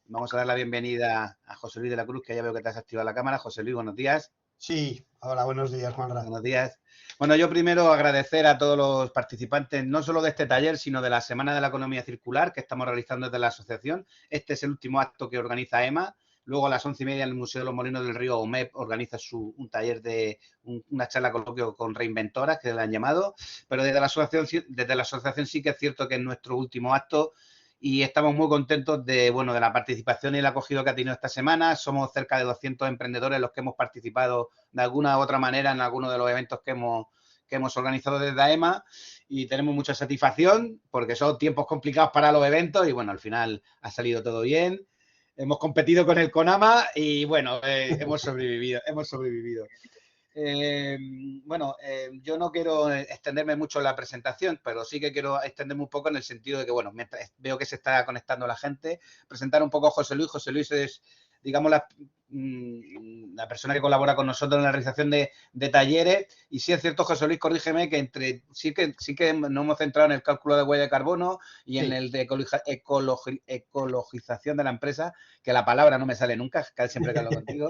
Vamos a dar la bienvenida a José Luis de la Cruz, que ya veo que te has activado la cámara. José Luis, buenos días. Sí, hola, buenos días, Juanra. Buenos días. Bueno, yo primero agradecer a todos los participantes, no solo de este taller, sino de la Semana de la Economía Circular que estamos realizando desde la asociación. Este es el último acto que organiza EMA. Luego a las 11:30 en el Museo de los Molinos del Río, OMEP organiza un taller una charla coloquio con reinventoras, que le han llamado. Pero desde la asociación sí que es cierto que es nuestro último acto y estamos muy contentos de la participación y el acogido que ha tenido esta semana. Somos cerca de 200 emprendedores los que hemos participado de alguna u otra manera en algunos de los eventos que hemos organizado desde AEMA y tenemos mucha satisfacción porque son tiempos complicados para los eventos y al final ha salido todo bien. Hemos competido con el CONAMA y hemos sobrevivido. Yo no quiero extenderme mucho en la presentación, pero sí que quiero extenderme un poco en el sentido de que, mientras veo que se está conectando la gente, presentar un poco a José Luis. José Luis es, digamos, la persona que colabora con nosotros en la realización de talleres. Y sí es cierto, José Luis, corrígeme, que sí que nos hemos centrado en el cálculo de huella de carbono y en el de ecologización de la empresa, que la palabra no me sale nunca, siempre que hablo contigo.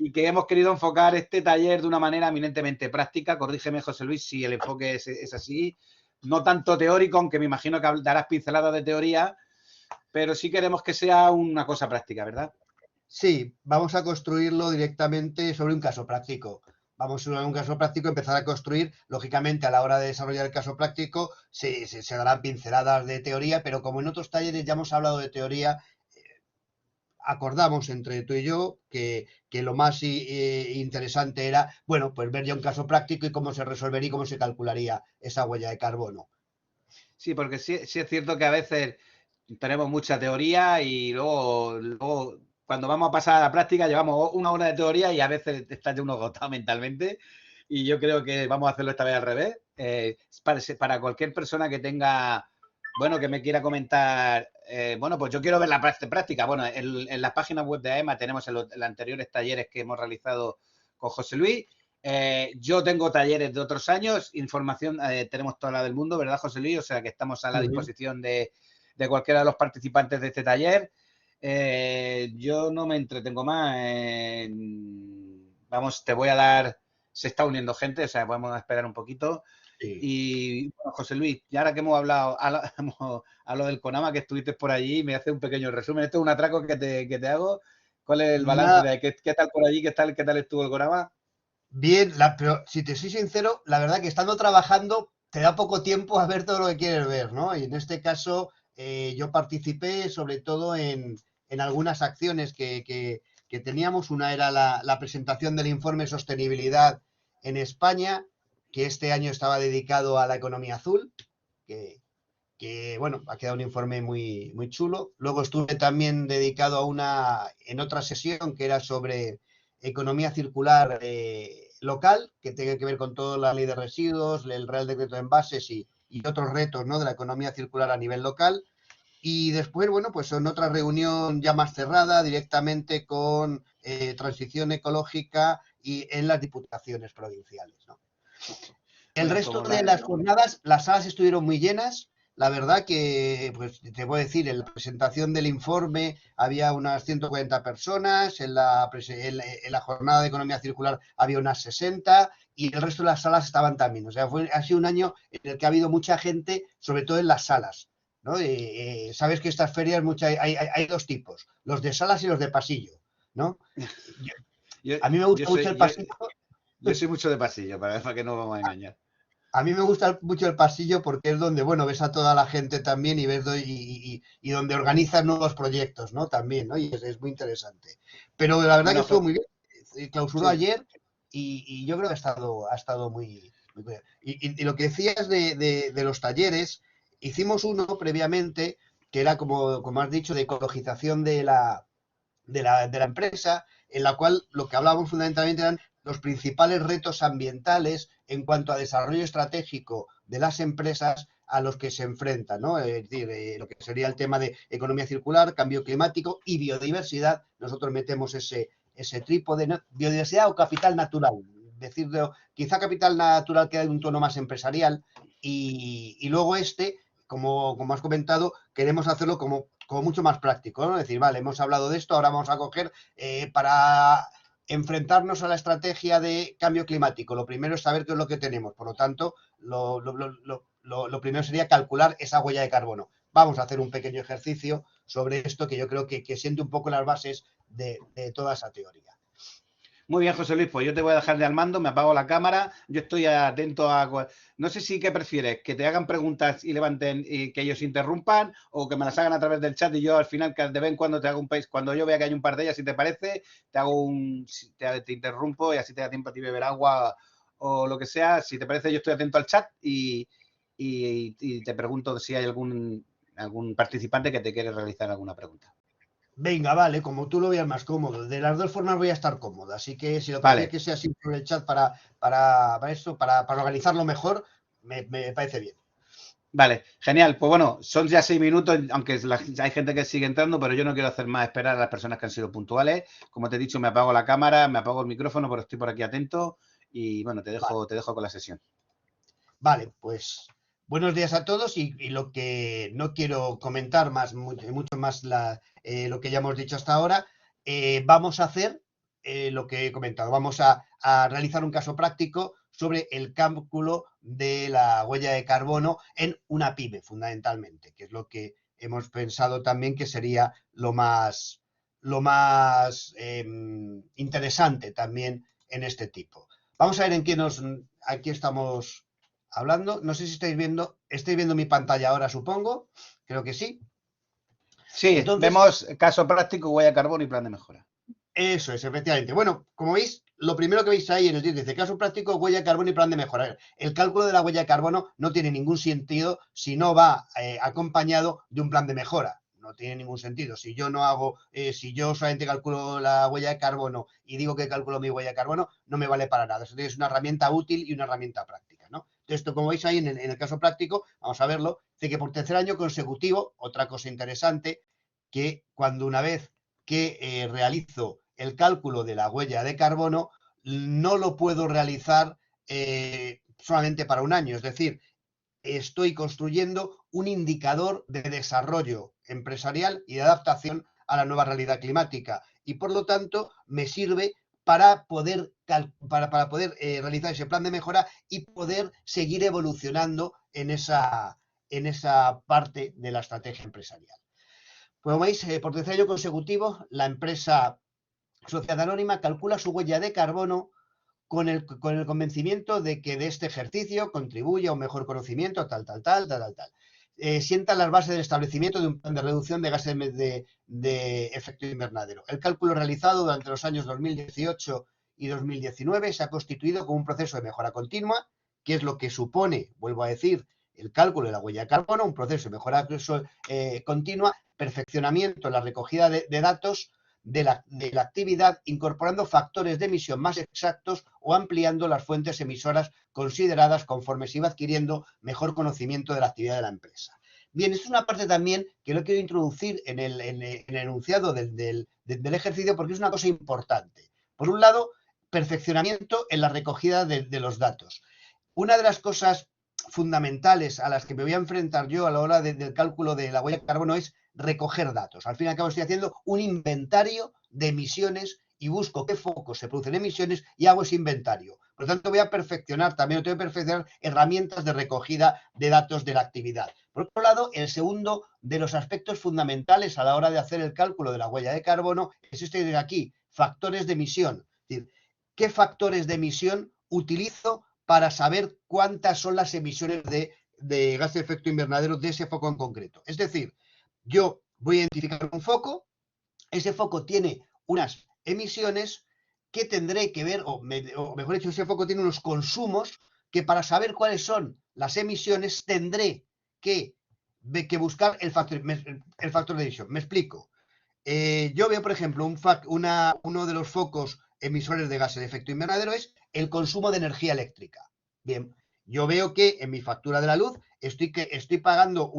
Y que hemos querido enfocar este taller de una manera eminentemente práctica. Corrígeme, José Luis, si el enfoque es así. No tanto teórico, aunque me imagino que darás pinceladas de teoría, pero sí queremos que sea una cosa práctica, ¿verdad? Sí, vamos a construirlo directamente sobre un caso práctico. Vamos a un caso práctico, empezar a construir. Lógicamente, a la hora de desarrollar el caso práctico, se darán pinceladas de teoría, pero como en otros talleres ya hemos hablado de teoría, acordamos entre tú y yo que lo más interesante era, pues ver ya un caso práctico y cómo se resolvería y cómo se calcularía esa huella de carbono. Sí, porque sí es cierto que a veces tenemos mucha teoría y luego cuando vamos a pasar a la práctica llevamos una hora de teoría y a veces está ya uno agotado mentalmente. Y yo creo que vamos a hacerlo esta vez al revés. Para cualquier persona que tenga, que me quiera comentar, pues yo quiero ver la práctica. En las páginas web de AEMA tenemos los anteriores talleres que hemos realizado con José Luis. Yo tengo talleres de otros años, información tenemos toda la del mundo, ¿verdad, José Luis? O sea que estamos a la disposición de cualquiera de los participantes de este taller. Yo no me entretengo más. Te voy a dar... Se está uniendo gente, o sea, podemos esperar un poquito. Sí. Y José Luis, y ahora que hemos hablado del CONAMA, que estuviste por allí, me hace un pequeño resumen. Esto es un atraco que te hago. ¿Cuál es el balance de qué tal por allí? ¿Qué tal estuvo el CONAMA? Bien, pero si te soy sincero, la verdad que estando trabajando te da poco tiempo a ver todo lo que quieres ver, ¿no? Y en este caso yo participé sobre todo en algunas acciones que teníamos. Una era la presentación del informe Sostenibilidad en España, que este año estaba dedicado a la economía azul, que ha quedado un informe muy, muy chulo. Luego estuve también dedicado en otra sesión que era sobre economía circular local, que tiene que ver con toda la ley de residuos, el Real Decreto de Envases y otros retos, ¿no?, de la economía circular a nivel local. Y después, pues en otra reunión ya más cerrada, directamente con transición ecológica y en las diputaciones provinciales, ¿no? El resto de las jornadas, las salas estuvieron muy llenas. La verdad que, pues te puedo decir, en la presentación del informe había unas 140 personas, en la jornada de economía circular había unas 60 y el resto de las salas estaban también. O sea, ha sido un año en el que ha habido mucha gente, sobre todo en las salas, ¿no? Sabes que estas ferias hay dos tipos, los de salas y los de pasillo, ¿no? A mí me gusta mucho el pasillo. Yo soy mucho de pasillo, para que no vamos a engañar. A mí me gusta mucho el pasillo porque es donde, ves a toda la gente también y ves y donde organizas nuevos proyectos, ¿no? También, ¿no? Y es muy interesante. Pero la verdad que estuvo muy bien. Clausuró ayer y yo creo que ha estado muy bien. Y lo que decías de los talleres, hicimos uno previamente que era, como has dicho, de ecologización de la empresa, en la cual lo que hablábamos fundamentalmente eran los principales retos ambientales en cuanto a desarrollo estratégico de las empresas a los que se enfrentan, ¿no? Es decir, lo que sería el tema de economía circular, cambio climático y biodiversidad. Nosotros metemos ese trípode, ¿no? Biodiversidad o capital natural. Quizá capital natural queda en un tono más empresarial y luego como has comentado, queremos hacerlo como como mucho más práctico, ¿no? Es decir, vale, hemos hablado de esto, ahora vamos a coger para enfrentarnos a la estrategia de cambio climático. Lo primero es saber qué es lo que tenemos. Por lo tanto, lo primero sería calcular esa huella de carbono. Vamos a hacer un pequeño ejercicio sobre esto que yo creo que siente un poco las bases de toda esa teoría. Muy bien, José Luis, pues yo te voy a dejar de al mando, me apago la cámara, yo estoy atento a... No sé si qué prefieres, que te hagan preguntas y levanten y que ellos interrumpan, o que me las hagan a través del chat y yo al final de vez en cuando te hago un país, cuando yo vea que hay un par de ellas, si te parece, te hago te interrumpo y así te da tiempo a ti beber agua o lo que sea. Si te parece, yo estoy atento al chat y te pregunto si hay algún participante que te quiere realizar alguna pregunta. Venga, vale, como tú lo veas más cómodo. De las dos formas voy a estar cómodo. Así que si lo Vale. prefieres que sea así por el chat para organizarlo mejor, me parece bien. Vale, genial. Pues bueno, son ya 6 minutos, aunque hay gente que sigue entrando, pero yo no quiero hacer más esperar a las personas que han sido puntuales. Como te he dicho, me apago la cámara, me apago el micrófono, pero estoy por aquí atento y bueno, te dejo con la sesión. Vale, pues buenos días a todos y lo que no quiero comentar mucho más lo que ya hemos dicho hasta ahora, vamos a hacer lo que he comentado. Vamos a realizar un caso práctico sobre el cálculo de la huella de carbono en una pyme, fundamentalmente, que es lo que hemos pensado también que sería lo más interesante también en este tipo. Vamos a ver aquí estamos hablando. No sé si estáis viendo mi pantalla ahora, supongo. Creo que sí. Sí, Entonces, vemos caso práctico, huella de carbono y plan de mejora. eso es, efectivamente. Bueno, como veis, lo primero que veis ahí en el título dice caso práctico, huella de carbono y plan de mejora. El cálculo de la huella de carbono no tiene ningún sentido si no va acompañado de un plan de mejora. No tiene ningún sentido. Si yo no hago, si yo solamente calculo la huella de carbono y digo que calculo mi huella de carbono, no me vale para nada. Eso es una herramienta útil y una herramienta práctica, ¿no? Entonces, esto, como veis ahí en el caso práctico, vamos a verlo, dice que por tercer año consecutivo, otra cosa interesante, que cuando una vez que realizo el cálculo de la huella de carbono, no lo puedo realizar solamente para un año. Es decir, estoy construyendo un indicador de desarrollo empresarial y de adaptación a la nueva realidad climática. Y por lo tanto, me sirve para poder realizar ese plan de mejora y poder seguir evolucionando en esa parte de la estrategia empresarial. Como veis, por tercer año consecutivo, la empresa Sociedad Anónima calcula su huella de carbono con el convencimiento de que de este ejercicio contribuye a un mejor conocimiento, tal. Sientan las bases del establecimiento de un plan de reducción de gases de efecto invernadero. El cálculo realizado durante los años 2018 y 2019 se ha constituido como un proceso de mejora continua, que es lo que supone, vuelvo a decir, el cálculo de la huella de carbono, un proceso de mejora continua, perfeccionamiento en la recogida de datos de la actividad, incorporando factores de emisión más exactos o ampliando las fuentes emisoras consideradas conforme se iba adquiriendo mejor conocimiento de la actividad de la empresa. Bien, esto es una parte también que lo quiero introducir en el enunciado del ejercicio porque es una cosa importante. Por un lado, perfeccionamiento en la recogida de los datos. Una de las cosas fundamentales a las que me voy a enfrentar yo a la hora del cálculo de la huella de carbono es recoger datos. Al fin y al cabo estoy haciendo un inventario de emisiones y busco qué focos se producen emisiones y hago ese inventario. Por lo tanto, voy a perfeccionar también, tengo que perfeccionar herramientas de recogida de datos de la actividad. Por otro lado, el segundo de los aspectos fundamentales a la hora de hacer el cálculo de la huella de carbono es este de aquí, factores de emisión. Es decir, ¿qué factores de emisión utilizo para saber cuántas son las emisiones de gas de efecto invernadero de ese foco en concreto? Es decir, yo voy a identificar un foco, ese foco tiene unas emisiones que tendré que ver, o mejor dicho, ese foco tiene unos consumos que para saber cuáles son las emisiones tendré que buscar el factor de emisión. Me explico. Yo veo, por ejemplo, uno de los focos emisores de gases de efecto invernadero es el consumo de energía eléctrica. Bien, yo veo que en mi factura de la luz estoy pagando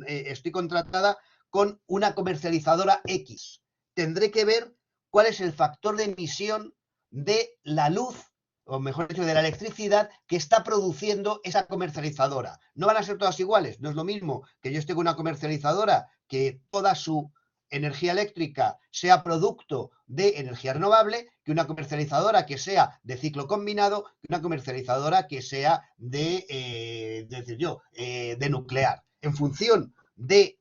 estoy contratada con una comercializadora X. Tendré que ver cuál es el factor de emisión de la luz o mejor dicho, de la electricidad que está produciendo esa comercializadora. No van a ser todas iguales, no es lo mismo que yo esté con una comercializadora que toda su energía eléctrica sea producto de energía renovable, que una comercializadora que sea de ciclo combinado, que una comercializadora que sea de nuclear. En función de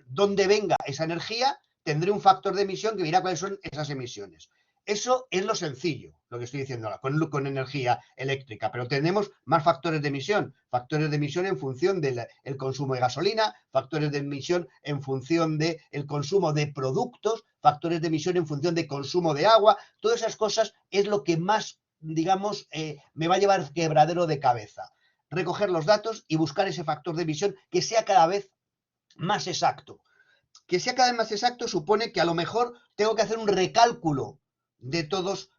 dónde venga esa energía, tendré un factor de emisión que dirá cuáles son esas emisiones. Eso es lo sencillo, lo que estoy diciendo ahora, con energía eléctrica, pero tenemos más factores de emisión en función del consumo de gasolina, factores de emisión en función del consumo de productos, factores de emisión en función de consumo de agua, todas esas cosas es lo que más, digamos, me va a llevar quebradero de cabeza. Recoger los datos y buscar ese factor de emisión que sea cada vez más exacto. Que sea cada vez más exacto supone que a lo mejor tengo que hacer un recálculo de todos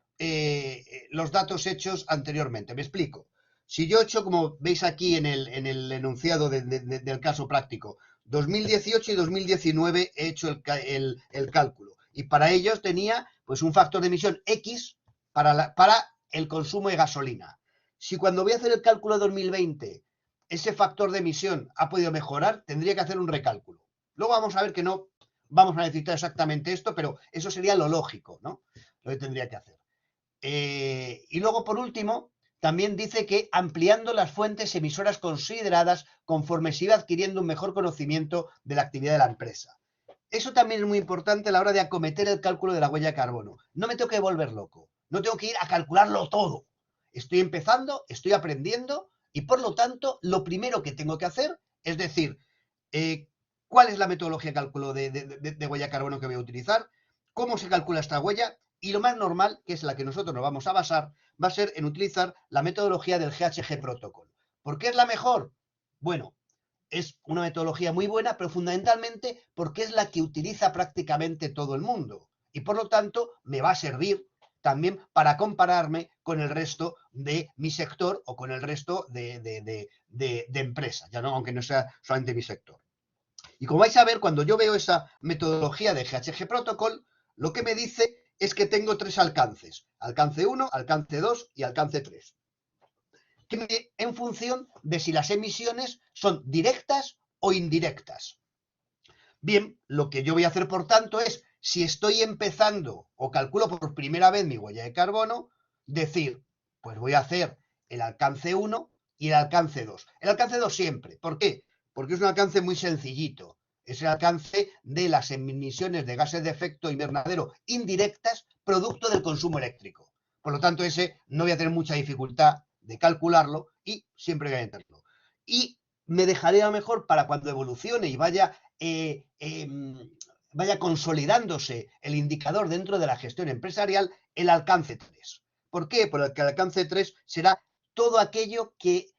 los datos hechos anteriormente. Me explico. Si yo he hecho, como veis aquí en el enunciado del caso práctico, 2018 y 2019 he hecho el cálculo. Y para ellos tenía pues un factor de emisión X para el consumo de gasolina. Si cuando voy a hacer el cálculo de 2020 ese factor de emisión ha podido mejorar, tendría que hacer un recálculo. Luego vamos a ver que no vamos a necesitar exactamente esto, pero eso sería lo lógico, ¿no? Lo que tendría que hacer. Y luego, por último, también dice que ampliando las fuentes emisoras consideradas conforme se iba adquiriendo un mejor conocimiento de la actividad de la empresa. Eso también es muy importante a la hora de acometer el cálculo de la huella de carbono. No me tengo que volver loco, no tengo que ir a calcularlo todo. Estoy empezando, estoy aprendiendo y por lo tanto lo primero que tengo que hacer es decir, cuál es la metodología de cálculo de huella de carbono que voy a utilizar, cómo se calcula esta huella y lo más normal, que es la que nosotros nos vamos a basar, va a ser en utilizar la metodología del GHG Protocol. ¿Por qué es la mejor? Bueno, es una metodología muy buena, pero fundamentalmente porque es la que utiliza prácticamente todo el mundo. Y por lo tanto, me va a servir también para compararme con el resto de mi sector o con el resto de empresas, ya no, aunque no sea solamente mi sector. Y como vais a ver, cuando yo veo esa metodología de GHG Protocol, lo que me dice es que tengo tres alcances. Alcance 1, alcance 2 y alcance 3. En función de si las emisiones son directas o indirectas. Bien, lo que yo voy a hacer, por tanto, es, si estoy empezando o calculo por primera vez mi huella de carbono, decir, pues voy a hacer el alcance 1 y el alcance 2. El alcance 2 siempre. ¿Por qué? Porque es un alcance muy sencillito. Es el alcance de las emisiones de gases de efecto invernadero indirectas producto del consumo eléctrico. Por lo tanto, ese no voy a tener mucha dificultad de calcularlo y siempre voy a entenderlo. Y me dejaré a lo mejor para cuando evolucione y vaya consolidándose el indicador dentro de la gestión empresarial, el alcance 3. ¿Por qué? Porque el alcance 3 será todo aquello que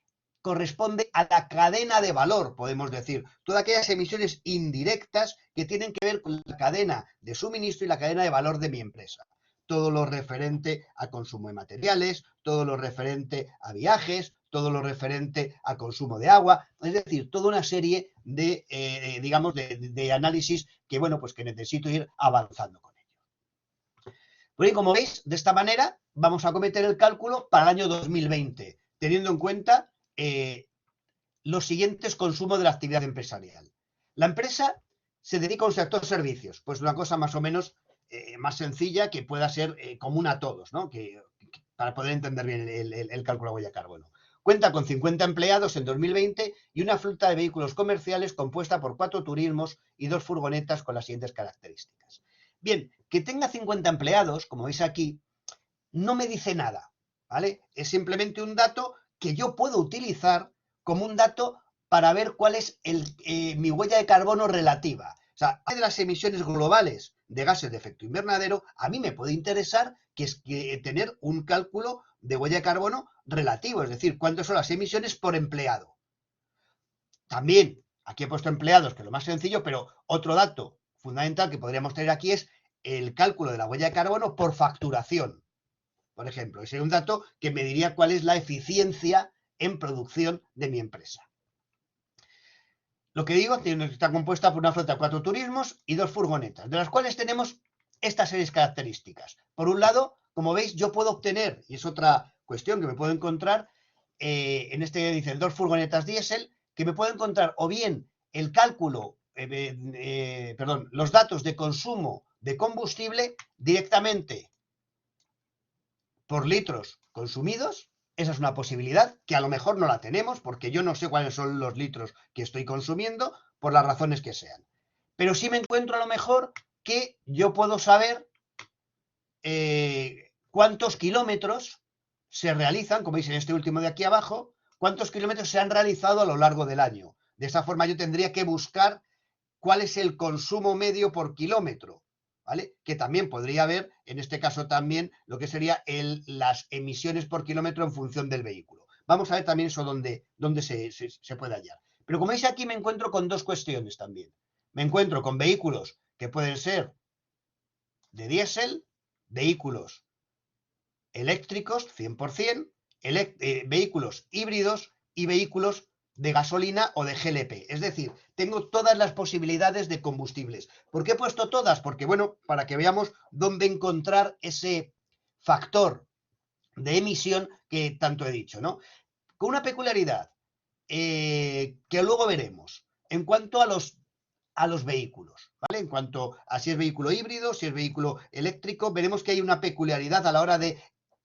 corresponde a la cadena de valor, podemos decir, todas aquellas emisiones indirectas que tienen que ver con la cadena de suministro y la cadena de valor de mi empresa. Todo lo referente a consumo de materiales, todo lo referente a viajes, todo lo referente a consumo de agua, es decir, toda una serie de, de análisis que, bueno, pues que necesito ir avanzando con ello. Pues bien, como veis, de esta manera vamos a cometer el cálculo para el año 2020, teniendo en cuenta los siguientes consumos de la actividad empresarial. La empresa se dedica a un sector servicios, pues una cosa más o menos más sencilla que pueda ser común a todos, ¿no? Para poder entender bien el cálculo de huella de carbono. Cuenta con 50 empleados en 2020 y una flota de vehículos comerciales compuesta por 4 turismos y 2 furgonetas con las siguientes características. Bien, que tenga 50 empleados, como veis aquí, no me dice nada, ¿vale? Es simplemente un dato que yo puedo utilizar como un dato para ver cuál es mi huella de carbono relativa. O sea, de las emisiones globales de gases de efecto invernadero, a mí me puede interesar que tener un cálculo de huella de carbono relativo, es decir, cuántas son las emisiones por empleado. También, aquí he puesto empleados, que es lo más sencillo, pero otro dato fundamental que podríamos tener aquí es el cálculo de la huella de carbono por facturación. Por ejemplo, ese es un dato que me diría cuál es la eficiencia en producción de mi empresa. Lo que digo, está compuesta por una flota de 4 turismos y 2 furgonetas, de las cuales tenemos estas series características. Por un lado, como veis, yo puedo obtener, y es otra cuestión que me puedo encontrar, en este dicen 2 furgonetas diésel, que me puedo encontrar o bien el cálculo, perdón, los datos de consumo de combustible directamente por litros consumidos. Esa es una posibilidad que a lo mejor no la tenemos porque yo no sé cuáles son los litros que estoy consumiendo por las razones que sean. Pero sí me encuentro a lo mejor que yo puedo saber cuántos kilómetros se realizan, como veis en este último de aquí abajo, cuántos kilómetros se han realizado a lo largo del año. De esa forma yo tendría que buscar cuál es el consumo medio por kilómetro, ¿vale? Que también podría ver, en este caso también, lo que sería las emisiones por kilómetro en función del vehículo. Vamos a ver también eso dónde se puede hallar. Pero como veis aquí me encuentro con dos cuestiones también. Me encuentro con vehículos que pueden ser de diésel, vehículos eléctricos 100%, vehículos híbridos y vehículos de gasolina o de GLP. Es decir, tengo todas las posibilidades de combustibles. ¿Por qué he puesto todas? Porque, bueno, para que veamos dónde encontrar ese factor de emisión que tanto he dicho, ¿no? Con una peculiaridad que luego veremos en cuanto a los vehículos, ¿vale? En cuanto a si es vehículo híbrido, si es vehículo eléctrico, veremos que hay una peculiaridad a la hora de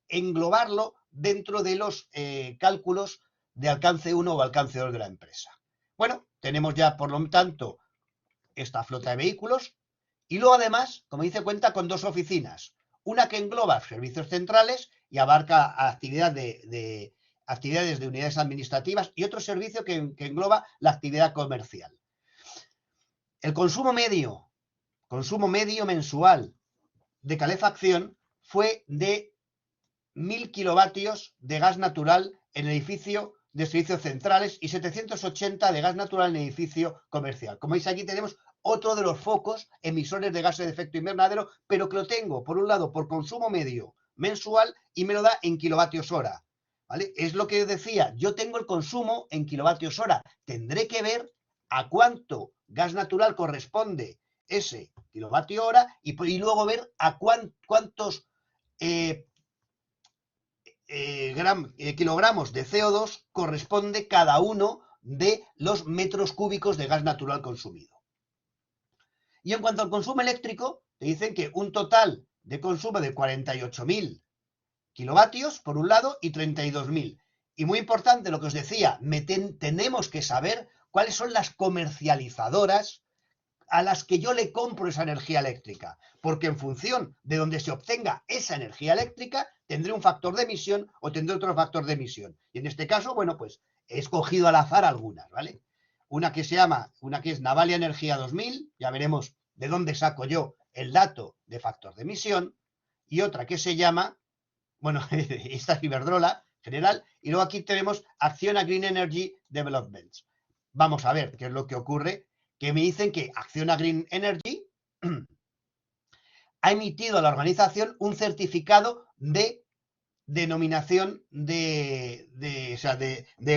englobarlo dentro de los cálculos de alcance 1 o alcance 2 de la empresa. Bueno, tenemos ya, por lo tanto, esta flota de vehículos y luego además, como dice, cuenta con dos oficinas. Una que engloba servicios centrales y abarca actividades de unidades administrativas y otro servicio que engloba la actividad comercial. El consumo medio mensual de calefacción fue de 1.000 kilovatios de gas natural en el edificio de servicios centrales y 780 de gas natural en el edificio comercial. Como veis, aquí tenemos otro de los focos emisores de gases de efecto invernadero, pero que lo tengo, por un lado, por consumo medio mensual y me lo da en kilovatios hora. ¿Vale? Es lo que decía, yo tengo el consumo en kilovatios hora. Tendré que ver a cuánto gas natural corresponde ese kilovatio hora y luego ver a cuántos kilogramos de CO2 corresponde cada uno de los metros cúbicos de gas natural consumido. Y en cuanto al consumo eléctrico, te dicen que un total de consumo de 48.000 kilovatios por un lado y 32.000. Y muy importante lo que os decía, tenemos que saber cuáles son las comercializadoras a las que yo le compro esa energía eléctrica, porque en función de donde se obtenga esa energía eléctrica, tendré un factor de emisión o tendré otro factor de emisión. Y en este caso, bueno, pues he escogido al azar algunas, ¿vale? Una que es Navalia Energía 2000, ya veremos de dónde saco yo el dato de factor de emisión, y otra que se llama, bueno, esta es Iberdrola general, y luego aquí tenemos Acciona Green Energy Developments. Vamos a ver qué es lo que ocurre, que me dicen que Acciona Green Energy ha emitido a la organización un certificado de denominación de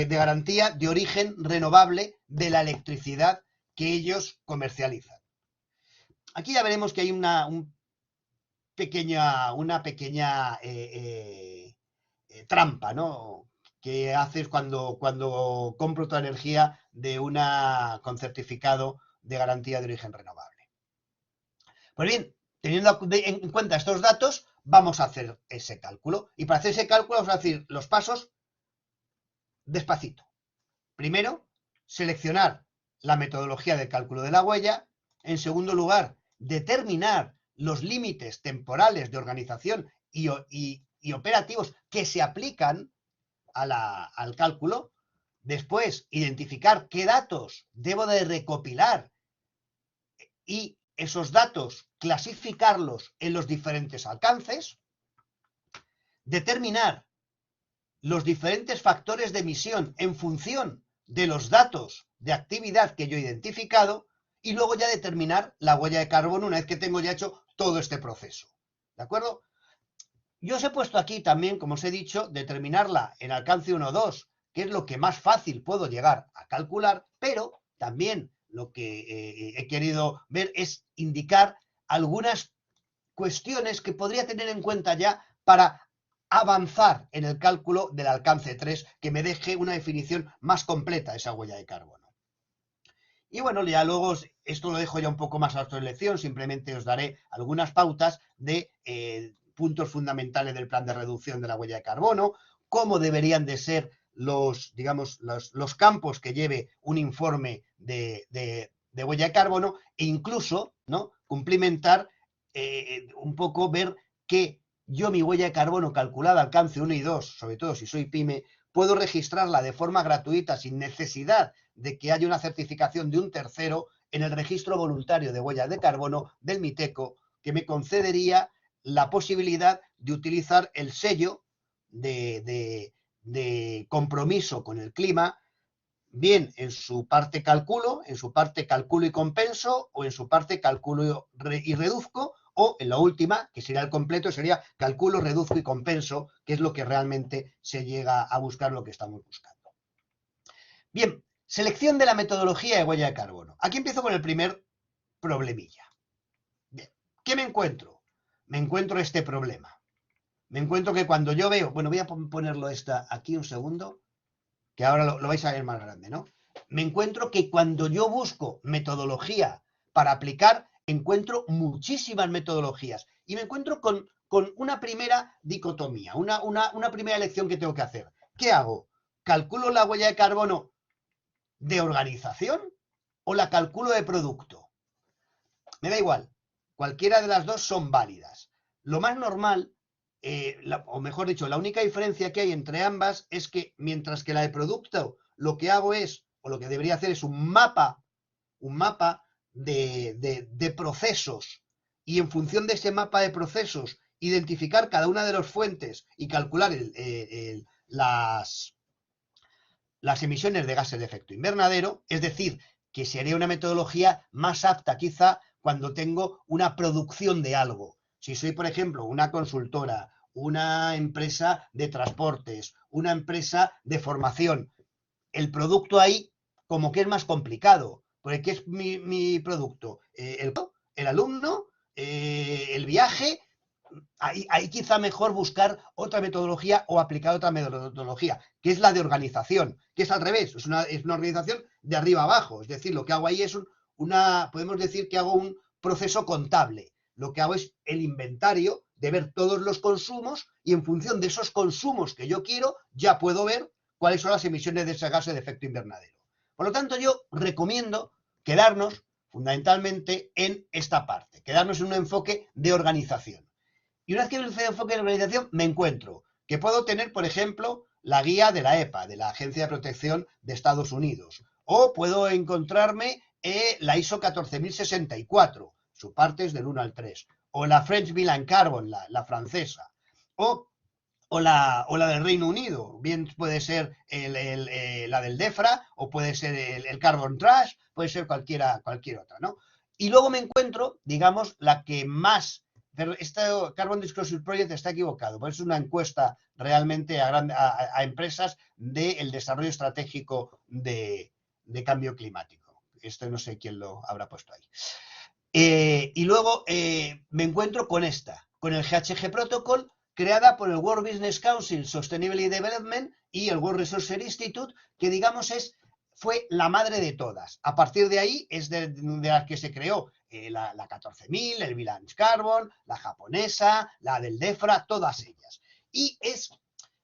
garantía de origen renovable de la electricidad que ellos comercializan. Aquí ya veremos que hay una pequeña trampa, ¿no? Que haces cuando compro tu energía con certificado de garantía de origen renovable. Pues bien, teniendo en cuenta estos datos, vamos a hacer ese cálculo. Y para hacer ese cálculo vamos a decir los pasos despacito. Primero, seleccionar la metodología de cálculo de la huella. En segundo lugar, determinar los límites temporales de organización y operativos que se aplican al cálculo. Después, identificar qué datos debo de recopilar y esos datos clasificarlos en los diferentes alcances. Determinar los diferentes factores de emisión en función de los datos de actividad que yo he identificado y luego ya determinar la huella de carbono una vez que tengo ya hecho todo este proceso. ¿De acuerdo? Yo os he puesto aquí también, como os he dicho, determinarla en alcance 1 o 2, que es lo que más fácil puedo llegar a calcular, pero también lo que he querido ver es indicar algunas cuestiones que podría tener en cuenta ya para avanzar en el cálculo del alcance 3, que me deje una definición más completa de esa huella de carbono. Y bueno, ya luego esto lo dejo ya un poco más a vuestra elección, simplemente os daré algunas pautas de puntos fundamentales del plan de reducción de la huella de carbono, cómo deberían de ser los, digamos, los campos que lleve un informe de huella de carbono e incluso, ¿no?, cumplimentar un poco, ver que yo mi huella de carbono calculada alcance 1 y 2, sobre todo si soy pyme, puedo registrarla de forma gratuita sin necesidad de que haya una certificación de un tercero en el registro voluntario de huellas de carbono del MITECO, que me concedería la posibilidad de utilizar el sello de compromiso con el clima, bien en su parte calculo, y compenso, o en su parte calculo y reduzco, o en la última, que sería el completo, sería calculo, reduzco y compenso, que es lo que realmente se llega a buscar, lo que estamos buscando. Bien, selección de la metodología de huella de carbono. Aquí empiezo con el primer problemilla. Bien, ¿qué me encuentro? Me encuentro este problema. Me encuentro que cuando yo veo, bueno, voy a ponerlo aquí un segundo, que ahora lo vais a ver más grande, ¿no? Me encuentro que cuando yo busco metodología para aplicar, encuentro muchísimas metodologías y me encuentro con una primera dicotomía, una primera elección que tengo que hacer. ¿Qué hago? ¿Calculo la huella de carbono de organización o la calculo de producto? Me da igual, cualquiera de las dos son válidas. Lo más normal, o mejor dicho, la única diferencia que hay entre ambas es que mientras que la de producto lo que hago es, o lo que debería hacer es un mapa de procesos, y en función de ese mapa de procesos identificar cada una de las fuentes y calcular las emisiones de gases de efecto invernadero, es decir, que sería una metodología más apta quizá cuando tengo una producción de algo. Si soy, por ejemplo, una consultora, una empresa de transportes, una empresa de formación, el producto ahí como que es más complicado, porque ¿qué es mi producto? El alumno, el viaje. Ahí quizá mejor buscar otra metodología o aplicar otra metodología, que es la de organización, que es al revés, es una organización de arriba abajo. Es decir, lo que hago ahí es podemos decir que hago un proceso contable. Lo que hago es el inventario de ver todos los consumos y en función de esos consumos que yo quiero, ya puedo ver cuáles son las emisiones de ese gas de efecto invernadero. Por lo tanto, yo recomiendo quedarnos fundamentalmente en esta parte, quedarnos en un enfoque de organización. Y una vez que el enfoque de organización, me encuentro que puedo tener, por ejemplo, la guía de la EPA, de la Agencia de Protección de Estados Unidos, o puedo encontrarme la ISO 14064, su parte es del 1 al 3, o la French Bill and Carbon, la francesa, o la del Reino Unido, bien puede ser la del DEFRA, o puede ser el Carbon Trash, puede ser cualquier otra, ¿no? Y luego me encuentro, digamos, la que más... Pero este Carbon Disclosure Project está equivocado, porque es una encuesta realmente a empresas del desarrollo estratégico de cambio climático. Esto no sé quién lo habrá puesto ahí. Y luego me encuentro con con el GHG Protocol, creada por el World Business Council Sustainability Development y el World Resources Institute, que digamos fue la madre de todas. A partir de ahí es de las que se creó la 14000, el Bill and Carbon, la japonesa, la del DEFRA, todas ellas. Y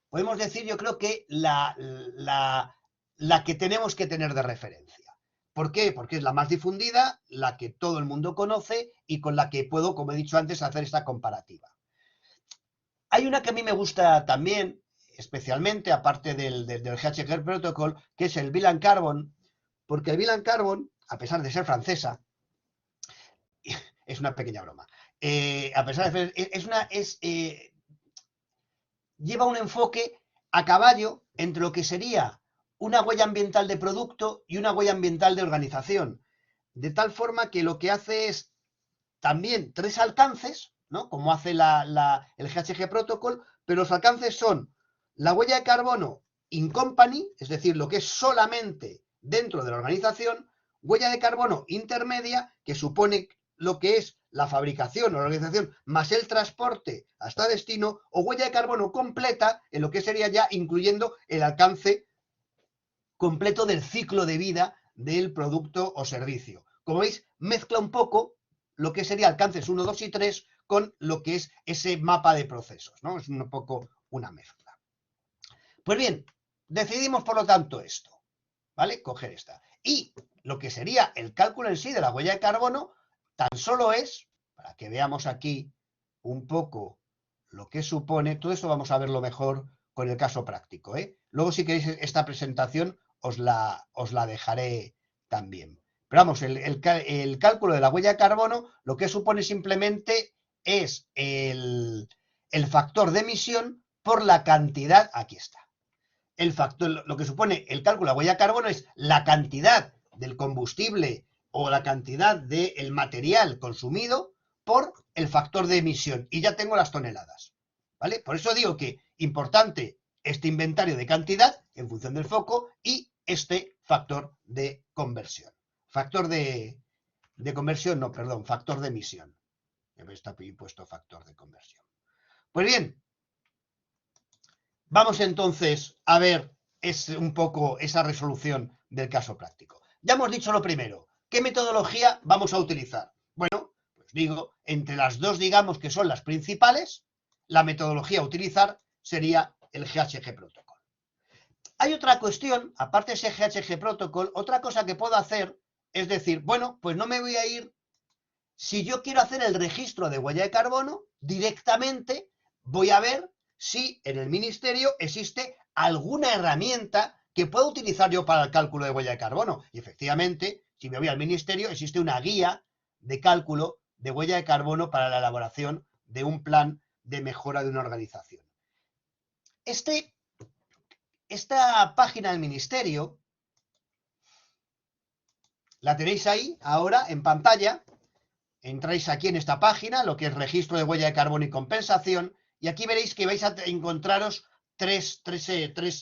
podemos decir, yo creo que la que tenemos que tener de referencia. ¿Por qué? Porque es la más difundida, la que todo el mundo conoce y con la que puedo, como he dicho antes, hacer esta comparativa. Hay una que a mí me gusta también, especialmente, aparte del GHG Protocol, que es el Bill and Carbon, porque el Bill and Carbon, a pesar de ser francesa, es una pequeña broma, a pesar de ser, lleva un enfoque a caballo entre lo que sería una huella ambiental de producto y una huella ambiental de organización, de tal forma que lo que hace es también 3 alcances, ¿no?, como hace el GHG Protocol, pero los alcances son la huella de carbono in company, es decir, lo que es solamente dentro de la organización, huella de carbono intermedia, que supone lo que es la fabricación o la organización más el transporte hasta destino, o huella de carbono completa en lo que sería ya incluyendo el alcance completo del ciclo de vida del producto o servicio. Como veis, mezcla un poco lo que sería alcances 1, 2 y 3 con lo que es ese mapa de procesos, ¿no? Es un poco una mezcla. Pues bien, decidimos por lo tanto esto, ¿vale? Coger esta. Y lo que sería el cálculo en sí de la huella de carbono tan solo es, para que veamos aquí un poco lo que supone, todo esto vamos a verlo mejor con el caso práctico, ¿eh? Luego si queréis esta presentación os la dejaré también. Pero vamos, el cálculo de la huella de carbono lo que supone simplemente es el factor de emisión por la cantidad, aquí está. El factor, lo que supone el cálculo de la huella de carbono es la cantidad del combustible o la cantidad del material consumido por el factor de emisión. Y ya tengo las toneladas, ¿vale? Por eso digo que importante este inventario de cantidad en función del foco y este factor de conversión. Factor de conversión, no, perdón, factor de emisión. Está puesto factor de conversión. Pues bien, vamos entonces a ver un poco esa resolución del caso práctico. Ya hemos dicho lo primero. ¿Qué metodología vamos a utilizar? Bueno, pues digo, entre las dos, digamos, que son las principales, la metodología a utilizar sería el GHG Protocol. Hay otra cuestión, aparte de ese GHG Protocol, otra cosa que puedo hacer es decir, bueno, pues no me voy a ir, si yo quiero hacer el registro de huella de carbono, directamente voy a ver si en el ministerio existe alguna herramienta que pueda utilizar yo para el cálculo de huella de carbono. Y efectivamente, si me voy al ministerio, existe una guía de cálculo de huella de carbono para la elaboración de un plan de mejora de una organización. Esta página del ministerio la tenéis ahí ahora en pantalla. Entráis aquí en esta página, lo que es registro de huella de carbono y compensación, y aquí veréis que vais a encontraros tres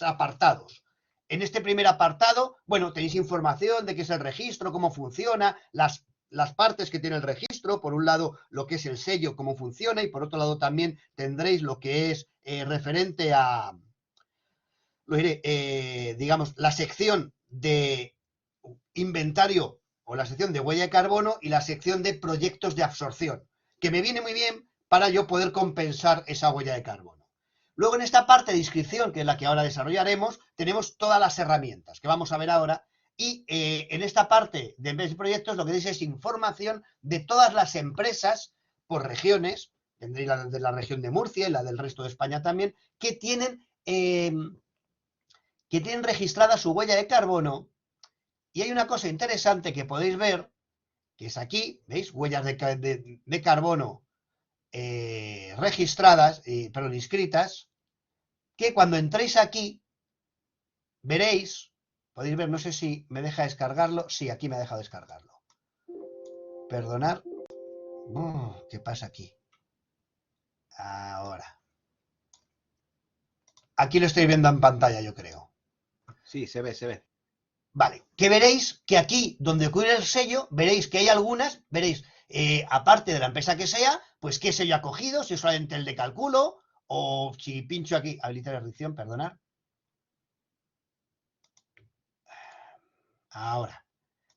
apartados. En este primer apartado, bueno, tenéis información de qué es el registro, cómo funciona, las partes que tiene el registro, por un lado lo que es el sello, cómo funciona, y por otro lado también tendréis lo que es referente a, lo diré, digamos, la sección de inventario o la sección de huella de carbono y la sección de proyectos de absorción, que me viene muy bien para yo poder compensar esa huella de carbono. Luego en esta parte de inscripción, que es la que ahora desarrollaremos, tenemos todas las herramientas que vamos a ver ahora y en esta parte de proyectos lo que dice es información de todas las empresas por regiones, tendréis la de la región de Murcia y la del resto de España también, que tienen registrada su huella de carbono. Y hay una cosa interesante que podéis ver, que es aquí, ¿veis? Huellas de carbono registradas, perdón, inscritas, que cuando entréis aquí, veréis, podéis ver, no sé si me deja descargarlo, sí, aquí me ha dejado descargarlo. Perdonad. ¿Qué pasa aquí? Ahora. Aquí lo estoy viendo en pantalla, yo creo. Sí, se ve, se ve. Vale, que veréis que aquí, donde ocurre el sello, veréis que hay algunas, veréis, aparte de la empresa que sea, pues qué sello ha cogido, si es solamente el de cálculo, o si pincho aquí, habilitar la restricción, perdonad. Ahora,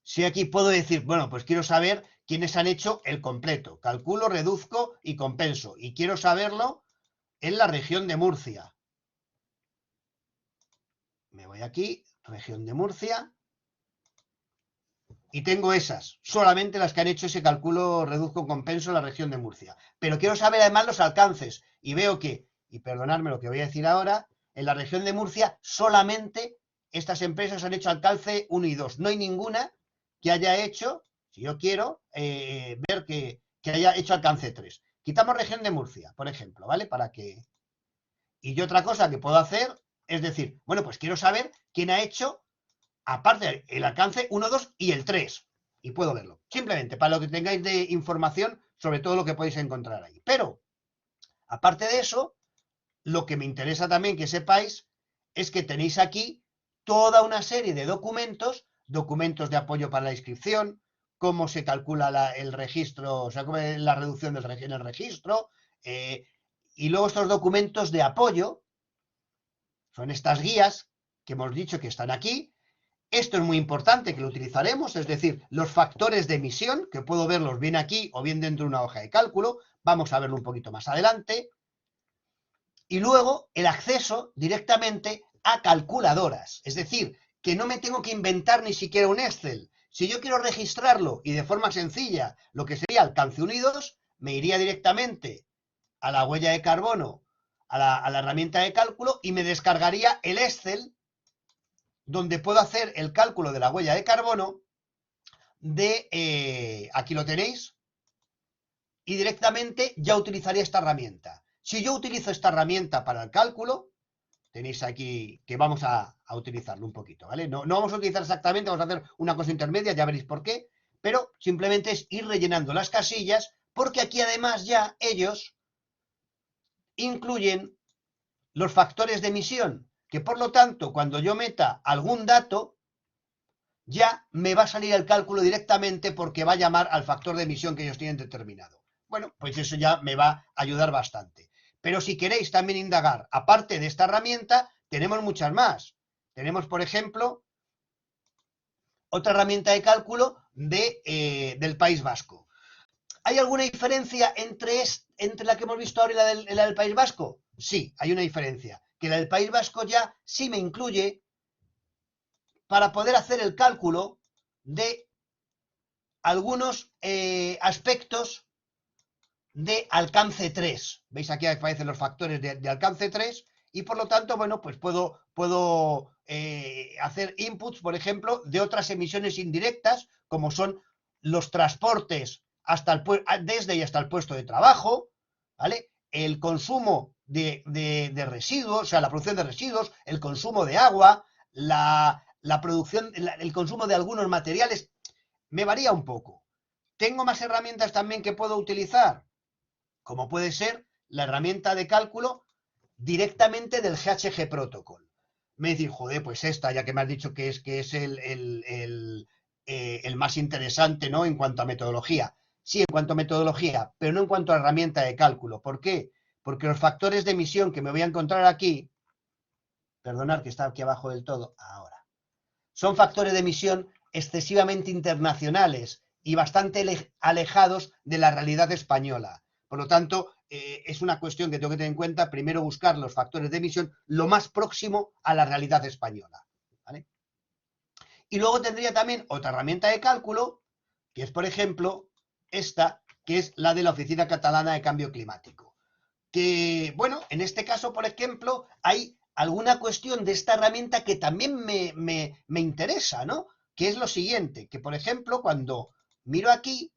si aquí puedo decir, bueno, pues quiero saber quiénes han hecho el completo, calculo, reduzco y compenso, y quiero saberlo en la región de Murcia. Me voy aquí, región de Murcia, y tengo esas, solamente las que han hecho ese cálculo, reduzco, compenso en la región de Murcia. Pero quiero saber además los alcances, y veo que, y perdonadme lo que voy a decir ahora, en la región de Murcia solamente estas empresas han hecho alcance 1 y 2. No hay ninguna que haya hecho, si yo quiero, ver que haya hecho alcance 3. Quitamos región de Murcia, por ejemplo, ¿vale? Para que... Y yo otra cosa que puedo hacer es decir, bueno, pues quiero saber quién ha hecho, aparte el alcance 1, 2 y el 3. Y puedo verlo. Simplemente para lo que tengáis de información sobre todo lo que podéis encontrar ahí. Pero, aparte de eso, lo que me interesa también que sepáis es que tenéis aquí toda una serie de documentos, documentos de apoyo para la inscripción, cómo se calcula el registro, o sea, cómo es la reducción en el registro, y luego estos documentos de apoyo, son estas guías que hemos dicho que están aquí. Esto es muy importante, que lo utilizaremos, es decir, los factores de emisión, que puedo verlos bien aquí o bien dentro de una hoja de cálculo, vamos a verlo un poquito más adelante. Y luego el acceso directamente a calculadoras, es decir, que no me tengo que inventar ni siquiera un Excel. Si yo quiero registrarlo y de forma sencilla, lo que sería alcance unidos, me iría directamente a la huella de carbono, a la herramienta de cálculo y me descargaría el Excel donde puedo hacer el cálculo de la huella de carbono aquí lo tenéis, y directamente ya utilizaría esta herramienta. Si yo utilizo esta herramienta para el cálculo, tenéis aquí que vamos a utilizarlo un poquito, ¿vale? No vamos a utilizar exactamente, vamos a hacer una cosa intermedia, ya veréis por qué, pero simplemente es ir rellenando las casillas, porque aquí además ya ellos incluyen los factores de emisión, que por lo tanto, cuando yo meta algún dato, ya me va a salir el cálculo directamente porque va a llamar al factor de emisión que ellos tienen determinado. Bueno, pues eso ya me va a ayudar bastante. Pero si queréis también indagar, aparte de esta herramienta, tenemos muchas más. Tenemos, por ejemplo, otra herramienta de cálculo del País Vasco. ¿Hay alguna diferencia entre la que hemos visto ahora y la del País Vasco? Sí, hay una diferencia. Que la del País Vasco ya sí me incluye para poder hacer el cálculo de algunos aspectos de alcance 3. ¿Veis? Aquí aparecen los factores de alcance 3 y por lo tanto, bueno, pues puedo hacer inputs, por ejemplo, de otras emisiones indirectas, como son los transportes desde y hasta el puesto de trabajo, ¿vale? El consumo de residuos, o sea, la producción de residuos, el consumo de agua, la producción, el consumo de algunos materiales, me varía un poco. Tengo más herramientas también que puedo utilizar, como puede ser la herramienta de cálculo directamente del GHG Protocol. Me decís, joder, pues esta, ya que me has dicho que es el más interesante, ¿no? En cuanto a metodología. Sí, en cuanto a metodología, pero no en cuanto a herramienta de cálculo. ¿Por qué? Porque los factores de emisión que me voy a encontrar aquí, perdonad que está aquí abajo del todo, ahora, son factores de emisión excesivamente internacionales y bastante alejados de la realidad española. Por lo tanto, es una cuestión que tengo que tener en cuenta, primero buscar los factores de emisión lo más próximo a la realidad española, ¿vale? Y luego tendría también otra herramienta de cálculo, que es, por ejemplo, esta, que es la de la Oficina Catalana de Cambio Climático. Que, bueno, en este caso, por ejemplo, hay alguna cuestión de esta herramienta que también me interesa, ¿no? Que es lo siguiente, que por ejemplo, cuando miro aquí,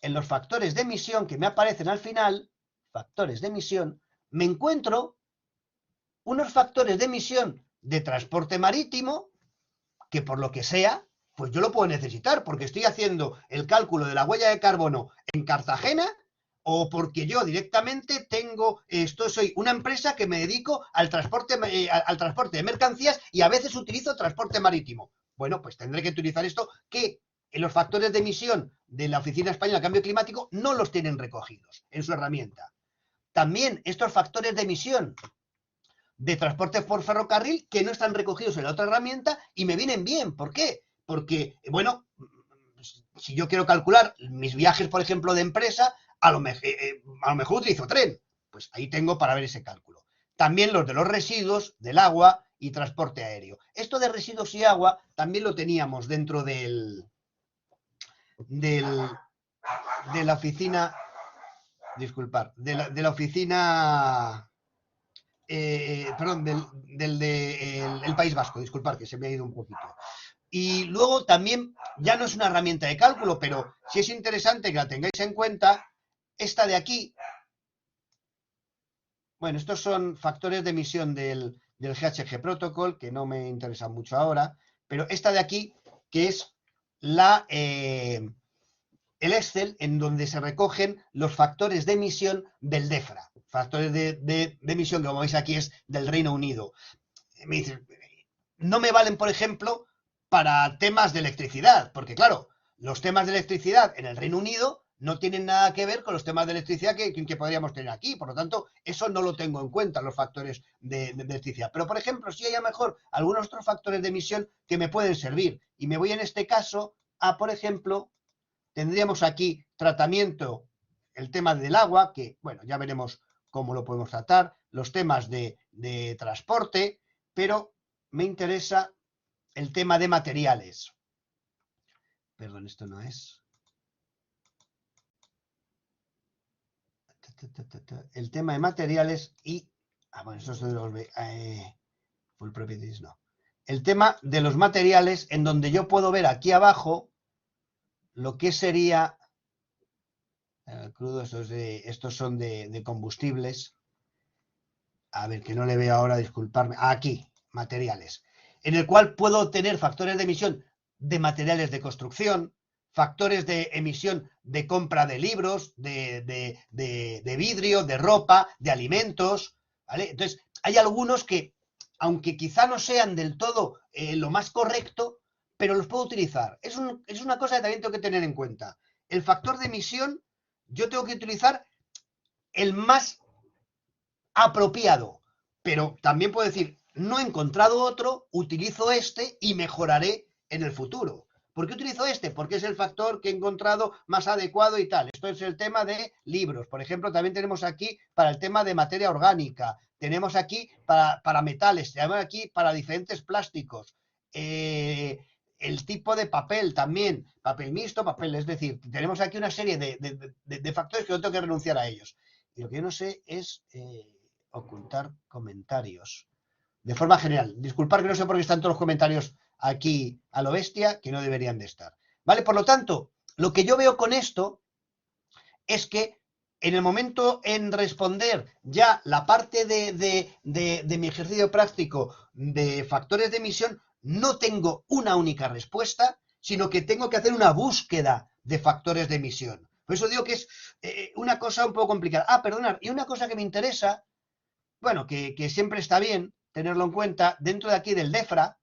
en los factores de emisión que me aparecen al final, factores de emisión, me encuentro unos factores de emisión de transporte marítimo, que por lo que sea, pues yo lo puedo necesitar, porque estoy haciendo el cálculo de la huella de carbono en Cartagena, o porque yo directamente soy una empresa que me dedico al transporte de mercancías y a veces utilizo transporte marítimo. Bueno, pues tendré que utilizar esto, que en los factores de emisión de la Oficina Española de Cambio Climático no los tienen recogidos en su herramienta. También estos factores de emisión de transporte por ferrocarril que no están recogidos en la otra herramienta y me vienen bien. ¿Por qué? Porque, bueno, si yo quiero calcular mis viajes, por ejemplo, de empresa, a lo mejor utilizo tren. Pues ahí tengo para ver ese cálculo. También los de los residuos, del agua y transporte aéreo. Esto de residuos y agua también lo teníamos dentro de la oficina, disculpad, de la oficina, perdón, el País Vasco, disculpad que se me ha ido un poquito. Y luego también, ya no es una herramienta de cálculo, pero sí es interesante que la tengáis en cuenta, esta de aquí. Bueno, estos son factores de emisión del GHG Protocol, que no me interesan mucho ahora, pero esta de aquí, que es el Excel, en donde se recogen los factores de emisión del DEFRA. Factores de emisión, que como veis aquí, es del Reino Unido. Me dicen, no me valen, por ejemplo, para temas de electricidad, porque claro, los temas de electricidad en el Reino Unido no tienen nada que ver con los temas de electricidad que podríamos tener aquí. Por lo tanto, eso no lo tengo en cuenta, los factores de electricidad. Pero, por ejemplo, sí hay a lo mejor algunos otros factores de emisión que me pueden servir. Y me voy en este caso a, por ejemplo, tendríamos aquí tratamiento, el tema del agua, que, bueno, ya veremos cómo lo podemos tratar, los temas de transporte, pero me interesa el tema de materiales. Perdón, esto no es. El tema de materiales y... bueno, esto es de los... full properties, no. El tema de los materiales, en donde yo puedo ver aquí abajo lo que sería... crudo, estos son de combustibles. A ver, que no le veo ahora, disculparme. Aquí, materiales. En el cual puedo obtener factores de emisión de materiales de construcción, factores de emisión de compra de libros, de vidrio, de ropa, de alimentos, ¿vale? Entonces, hay algunos que, aunque quizá no sean del todo lo más correcto, pero los puedo utilizar. Es una cosa que también tengo que tener en cuenta. El factor de emisión, yo tengo que utilizar el más apropiado, pero también puedo decir, no he encontrado otro, utilizo este y mejoraré en el futuro. ¿Por qué utilizo este? Porque es el factor que he encontrado más adecuado y tal. Esto es el tema de libros. Por ejemplo, también tenemos aquí para el tema de materia orgánica. Tenemos aquí para metales. Tenemos aquí para diferentes plásticos. El tipo de papel también. Papel mixto, papel. Es decir, tenemos aquí una serie de factores que no tengo que renunciar a ellos. Y lo que yo no sé es ocultar comentarios. De forma general. Disculpad que no sé por qué están todos los comentarios aquí a lo bestia, que no deberían de estar. ¿Vale? Por lo tanto, lo que yo veo con esto es que en el momento en responder ya la parte de mi ejercicio práctico de factores de emisión, no tengo una única respuesta, sino que tengo que hacer una búsqueda de factores de emisión. Por eso digo que es una cosa un poco complicada. Perdonad, y una cosa que me interesa, bueno, que siempre está bien tenerlo en cuenta, dentro de aquí del DEFRA,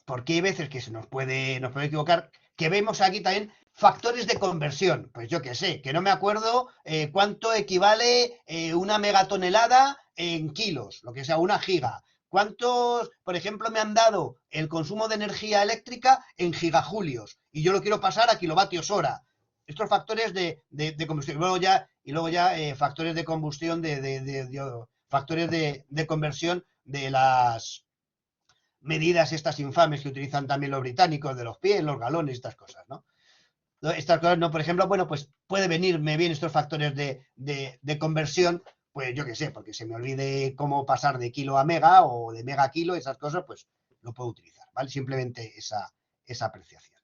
porque hay veces que nos puede equivocar, que vemos aquí también factores de conversión. Pues yo qué sé, que no me acuerdo cuánto equivale una megatonelada en kilos, lo que sea, una giga. ¿Cuántos, por ejemplo, me han dado el consumo de energía eléctrica en gigajulios? Y yo lo quiero pasar a kilovatios hora. Estos factores de combustión. Y luego ya factores de combustión, factores de conversión de las medidas estas infames que utilizan también los británicos de los pies, los galones, estas cosas, ¿no? Estas cosas, no, por ejemplo, bueno, pues puede venirme bien estos factores de conversión, pues yo qué sé, porque se me olvide cómo pasar de kilo a mega o de mega a kilo, esas cosas, pues lo puedo utilizar, ¿vale? Simplemente esa apreciación.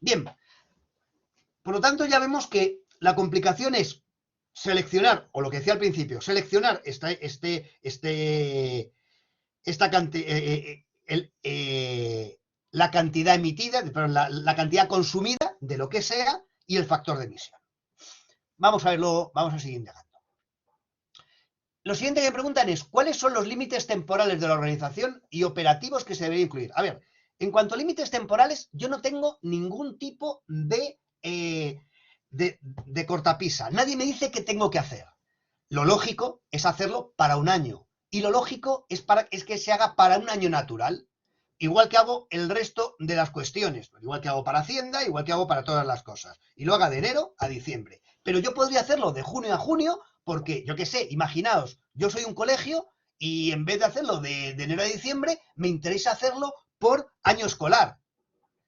Bien, por lo tanto ya vemos que la complicación es seleccionar, o lo que decía al principio, seleccionar la cantidad emitida, perdón, la cantidad consumida de lo que sea y el factor de emisión. Vamos a verlo, vamos a seguir indagando. Lo siguiente que me preguntan es, ¿cuáles son los límites temporales de la organización y operativos que se deberían incluir? A ver, en cuanto a límites temporales, yo no tengo ningún tipo de cortapisa. Nadie me dice qué tengo que hacer. Lo lógico es hacerlo para un año. Y lo lógico es que se haga para un año natural. Igual que hago el resto de las cuestiones. Igual que hago para Hacienda, igual que hago para todas las cosas. Y lo haga de enero a diciembre. Pero yo podría hacerlo de junio a junio porque, yo qué sé, imaginaos, yo soy un colegio y en vez de hacerlo de enero a diciembre, me interesa hacerlo por año escolar.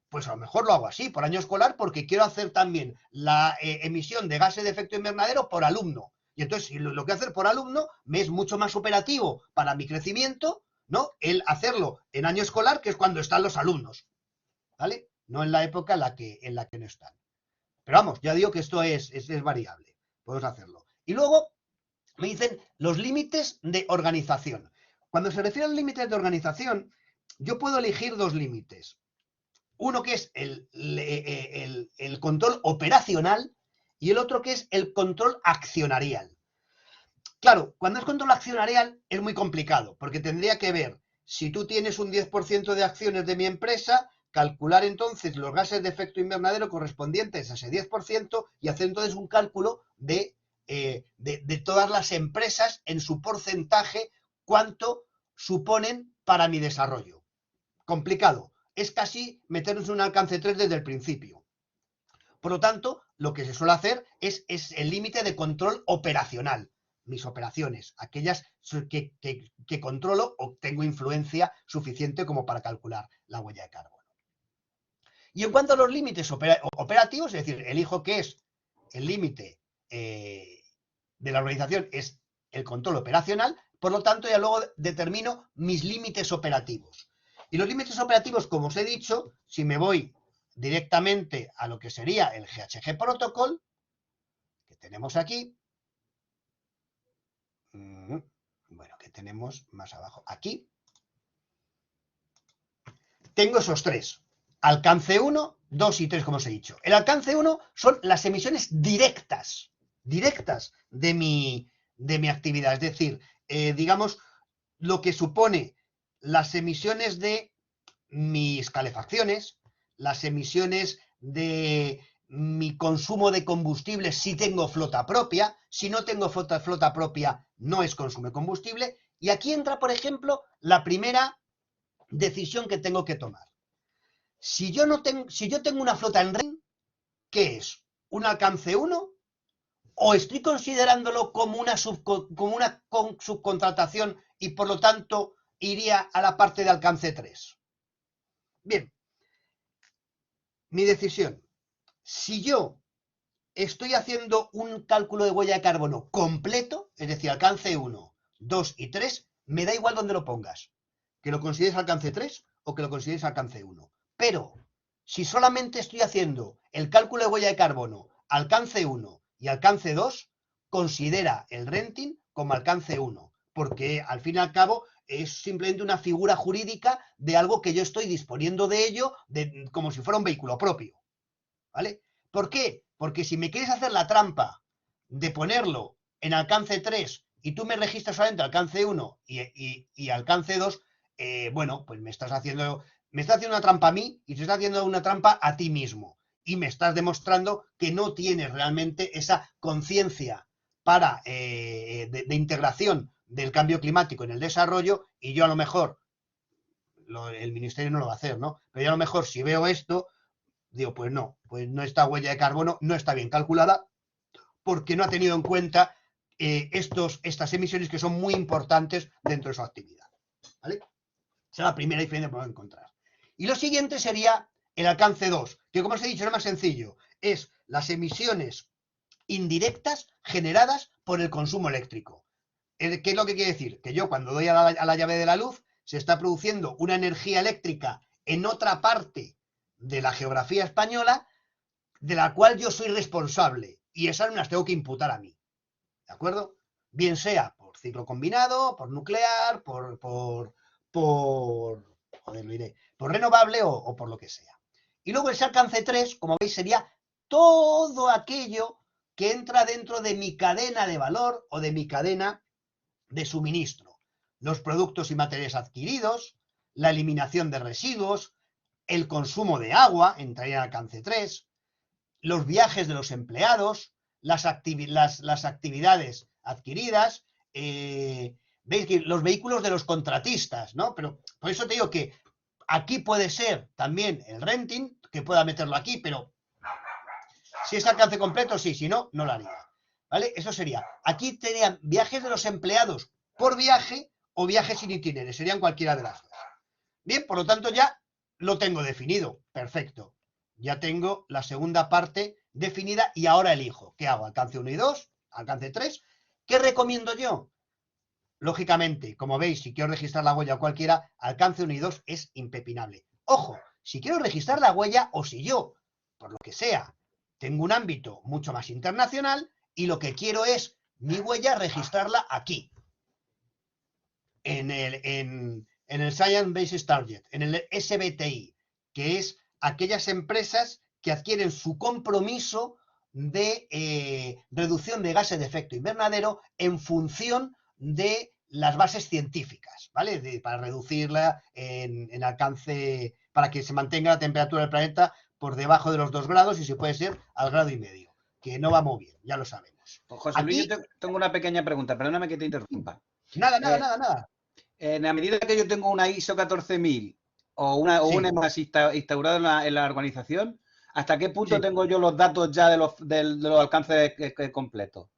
Pues a lo mejor lo hago así, por año escolar, porque quiero hacer también la emisión de gases de efecto invernadero por alumno. Y entonces, si lo que hacer por alumno me es mucho más operativo para mi crecimiento, ¿no? El hacerlo en año escolar, que es cuando están los alumnos, ¿vale? No en la época en la que no están. Pero vamos, ya digo que esto es variable. Podemos hacerlo. Y luego me dicen los límites de organización. Cuando se refiere a los límites de organización, yo puedo elegir dos límites. Uno que es el control operacional y el otro que es el control accionarial. Claro, cuando es control accionarial es muy complicado, porque tendría que ver si tú tienes un 10% de acciones de mi empresa, calcular entonces los gases de efecto invernadero correspondientes a ese 10% y hacer entonces un cálculo de todas las empresas en su porcentaje, cuánto suponen para mi desarrollo. Complicado. Es casi meternos en un alcance 3 desde el principio. Por lo tanto, lo que se suele hacer es el límite de control operacional. Mis operaciones, aquellas que controlo o tengo influencia suficiente como para calcular la huella de carbono. Y en cuanto a los límites operativos, es decir, elijo qué es el límite de la organización, es el control operacional, por lo tanto ya luego determino mis límites operativos. Y los límites operativos, como os he dicho, si me voy directamente a lo que sería el GHG Protocol, que tenemos aquí, bueno, que tenemos más abajo, aquí, tengo esos tres, alcance 1, 2 y 3, como os he dicho. El alcance 1 son las emisiones directas de mi actividad, es decir, digamos, lo que supone las emisiones de mis calefacciones, las emisiones de mi consumo de combustible si tengo flota propia. Si no tengo flota propia, no es consumo de combustible. Y aquí entra, por ejemplo, la primera decisión que tengo que tomar. Si yo tengo una flota en REN, ¿qué es? ¿Un alcance 1? ¿O estoy considerándolo como una subcontratación y por lo tanto iría a la parte de alcance 3? Bien, mi decisión. Si yo estoy haciendo un cálculo de huella de carbono completo, es decir, alcance 1, 2 y 3, me da igual donde lo pongas. Que lo consideres alcance 3 o que lo consideres alcance 1. Pero si solamente estoy haciendo el cálculo de huella de carbono alcance 1 y alcance 2, considera el renting como alcance 1, porque al fin y al cabo es simplemente una figura jurídica de algo que yo estoy disponiendo de ello como si fuera un vehículo propio. ¿Vale? ¿Por qué? Porque si me quieres hacer la trampa de ponerlo en alcance 3 y tú me registras solamente alcance 1 y alcance 2, bueno, pues me estás haciendo una trampa a mí y te estás haciendo una trampa a ti mismo. Y me estás demostrando que no tienes realmente esa conciencia para de integración del cambio climático en el desarrollo, y yo a lo mejor, el ministerio no lo va a hacer, ¿no? Pero yo a lo mejor si veo esto, digo, pues no, esta huella de carbono no está bien calculada porque no ha tenido en cuenta estas emisiones que son muy importantes dentro de su actividad. ¿Vale? Esa es la primera diferencia que podemos encontrar. Y lo siguiente sería el alcance 2, que como os he dicho es más sencillo, es las emisiones indirectas generadas por el consumo eléctrico. ¿Qué es lo que quiere decir? Que yo cuando doy a la llave de la luz se está produciendo una energía eléctrica en otra parte de la geografía española de la cual yo soy responsable y esas me las tengo que imputar a mí. ¿De acuerdo? Bien sea por ciclo combinado, por nuclear, por renovable o por lo que sea. Y luego ese alcance 3, como veis, sería todo aquello que entra dentro de mi cadena de valor o de mi cadena de suministro. Los productos y materiales adquiridos, la eliminación de residuos, el consumo de agua, entraría en alcance 3, los viajes de los empleados, las actividades adquiridas, veis que los vehículos de los contratistas, ¿no? Pero por eso te digo que aquí puede ser también el renting, que pueda meterlo aquí, pero si es alcance completo, sí, si no, no lo haría. ¿Vale? Eso sería. Aquí tenían viajes de los empleados por viaje o viajes sin itinerario, serían cualquiera de las dos. Bien, por lo tanto ya lo tengo definido. Perfecto. Ya tengo la segunda parte definida y ahora elijo. ¿Qué hago? Alcance 1 y 2, alcance 3. ¿Qué recomiendo yo? Lógicamente, como veis, si quiero registrar la huella o cualquiera, alcance 1 y 2 es impepinable. Ojo, si quiero registrar la huella o si yo, por lo que sea, tengo un ámbito mucho más internacional y lo que quiero es mi huella registrarla aquí, en el Science Based Target, en el SBTI, que es aquellas empresas que adquieren su compromiso de reducción de gases de efecto invernadero en función de las bases científicas, ¿vale? Para reducirla en alcance para que se mantenga la temperatura del planeta por debajo de los 2 grados y si puede ser al 1,5 grados, que no va muy bien, ya lo sabemos. Pues José Luis, Aquí, yo tengo una pequeña pregunta, perdóname que te interrumpa. nada, nada, Eh, nada, nada. en la medida que yo tengo una ISO 14000 o una Sí, EMAS instaurada en la organización, ¿hasta qué punto sí. tengo yo los datos ya de los alcances completos? O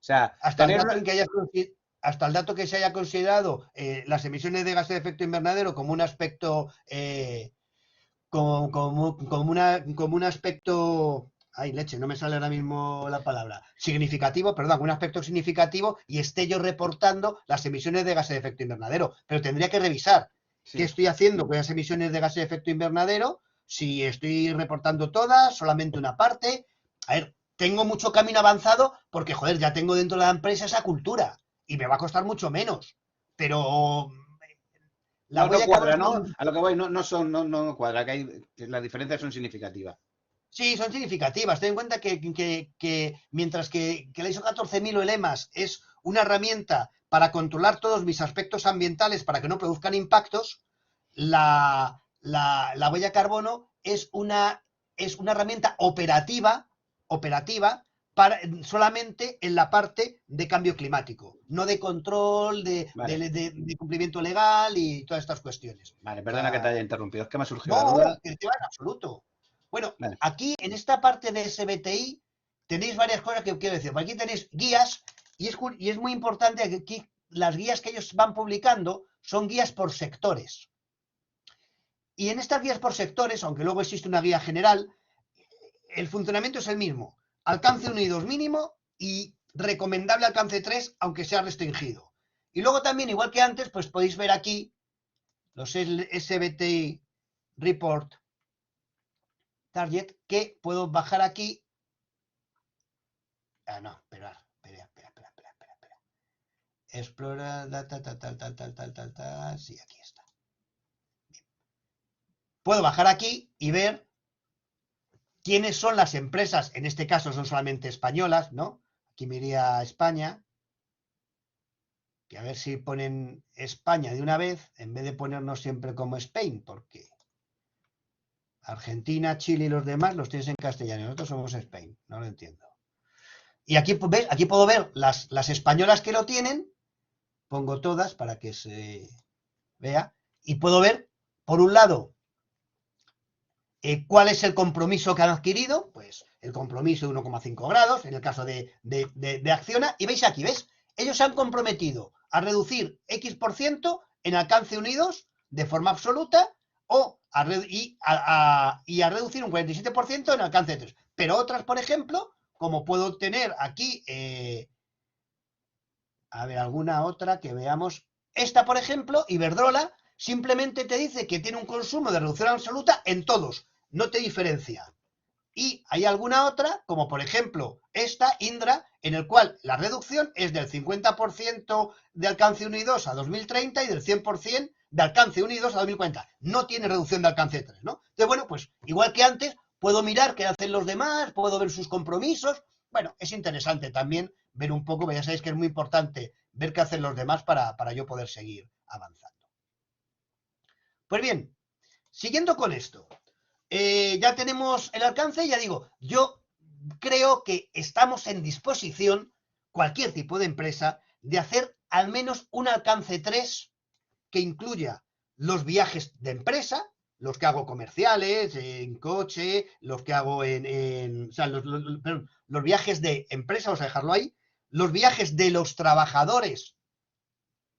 sea, Hasta el tener dato en que hasta el dato que se haya considerado las emisiones de gases de efecto invernadero como un aspecto como un aspecto, ay leche, no me sale ahora mismo la palabra, significativo, perdón, un aspecto significativo y esté yo reportando las emisiones de gases de efecto invernadero. Pero tendría que revisar qué sí. estoy haciendo con esas emisiones de gases de efecto invernadero, si estoy reportando todas, solamente una parte. A ver, tengo mucho camino avanzado porque, joder, ya tengo dentro de la empresa esa cultura y me va a costar mucho menos. Pero la No, no huella de carbono cuadra, es ¿no? una, A lo que voy, no cuadra, que las diferencias son significativas. sí, son significativas. Ten en cuenta que mientras que la ISO 14000 o el EMAS es una herramienta para controlar todos mis aspectos ambientales para que no produzcan impactos, la huella de carbono es una herramienta operativa solamente en la parte de cambio climático, no de control, Vale, de cumplimiento legal y todas estas cuestiones. vale, O perdona que te sea, haya interrumpido, es que me ha surgido la no, duda. que te va en absoluto. Bueno, Vale, aquí en esta parte de SBTI tenéis varias cosas que quiero decir. Por aquí tenéis guías y es muy importante que aquí las guías que ellos van publicando son guías por sectores. Y en estas guías por sectores, aunque luego existe una guía general, el funcionamiento es el mismo. Alcance 1 y 2 mínimo y recomendable alcance 3, aunque sea restringido. Y luego también, igual que antes, pues podéis ver aquí los SBTI Report Target, que puedo bajar aquí. Ah, no, espera. Explora, tal. Sí, aquí está. Puedo bajar aquí y ver quiénes son las empresas, en este caso son solamente españolas, ¿no? Aquí me iría a España, que a ver si ponen España de una vez, en vez de ponernos siempre como Spain, porque Argentina, Chile y los demás los tienes en castellano, nosotros somos Spain, no lo entiendo. Y aquí, ¿ves? Aquí puedo ver las españolas que lo tienen, pongo todas para que se vea, y puedo ver, por un lado, ¿cuál es el compromiso que han adquirido? Pues el compromiso de 1,5 grados, en el caso de Acciona, y veis aquí, ¿ves? Ellos se han comprometido a reducir X% en alcance unidos de forma absoluta y a reducir un 47% en alcance 3. Pero otras, por ejemplo, como puedo tener aquí, a ver, alguna otra que veamos. Esta, por ejemplo, Iberdrola, simplemente te dice que tiene un consumo de reducción absoluta en todos, no te diferencia. Y hay alguna otra, como por ejemplo esta, Indra, en el cual la reducción es del 50% de alcance 1 y 2 a 2030 y del 100% de alcance 1 y 2 a 2040. No tiene reducción de alcance 3, ¿no? Entonces, bueno, pues igual que antes, puedo mirar qué hacen los demás, puedo ver sus compromisos. Bueno, es interesante también ver un poco, ya sabéis que es muy importante ver qué hacen los demás para yo poder seguir avanzando. Pues bien, siguiendo con esto, ya tenemos el alcance, ya digo, yo creo que estamos en disposición, cualquier tipo de empresa, de hacer al menos un alcance 3 que incluya los viajes de empresa, los que hago comerciales, en coche, los que hago o sea, perdón, los viajes de empresa, vamos a dejarlo ahí, los viajes de los trabajadores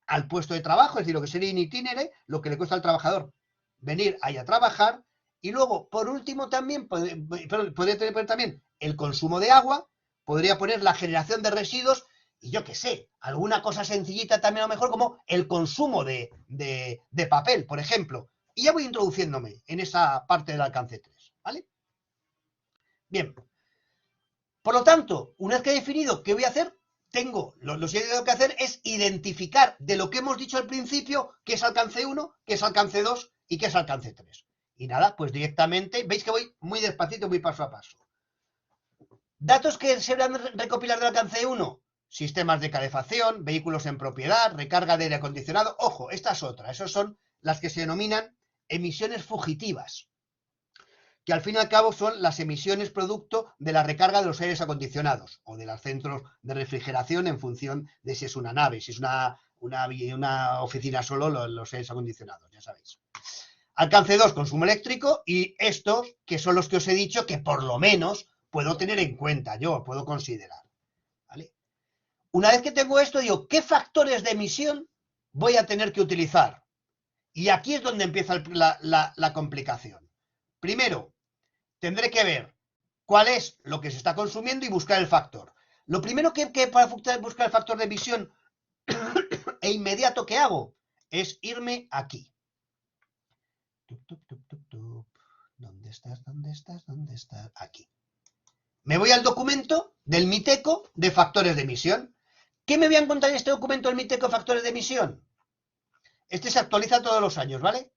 al puesto de trabajo, es decir, lo que sería in itinere, lo que le cuesta al trabajador venir ahí a trabajar, y luego, por último, también podría tener también el consumo de agua, podría poner la generación de residuos, y yo qué sé, alguna cosa sencillita también a lo mejor como el consumo de papel, por ejemplo. Y ya voy introduciéndome en esa parte del alcance 3, ¿vale? Bien, por lo tanto, una vez que he definido qué voy a hacer, lo siguiente que tengo que hacer es identificar de lo que hemos dicho al principio qué es alcance 1, qué es alcance 2 y qué es alcance 3. Y nada, pues directamente, veis que voy muy despacito, muy paso a paso. Datos que se van a recopilar del alcance 1, sistemas de calefacción, vehículos en propiedad, recarga de aire acondicionado. Ojo, esta es otra, esas son las que se denominan emisiones fugitivas, que al fin y al cabo son las emisiones producto de la recarga de los aires acondicionados o de los centros de refrigeración en función de si es una nave, si es una oficina solo, los aires acondicionados, ya sabéis. Alcance 2, consumo eléctrico, y estos, que son los que os he dicho que por lo menos puedo tener en cuenta, yo puedo considerar. ¿Vale? Una vez que tengo esto, digo, ¿qué factores de emisión voy a tener que utilizar? Y aquí es donde empieza la complicación. Primero, tendré que ver cuál es lo que se está consumiendo y buscar el factor. Lo primero que para buscar el factor de emisión e inmediato que hago es irme aquí. ¿Dónde estás? ¿Dónde estás? ¿Dónde estás? Aquí. Me voy al documento del MITECO de factores de emisión. ¿Qué me voy a encontrar en este documento del MITECO de factores de emisión? Este se actualiza todos los años, ¿vale?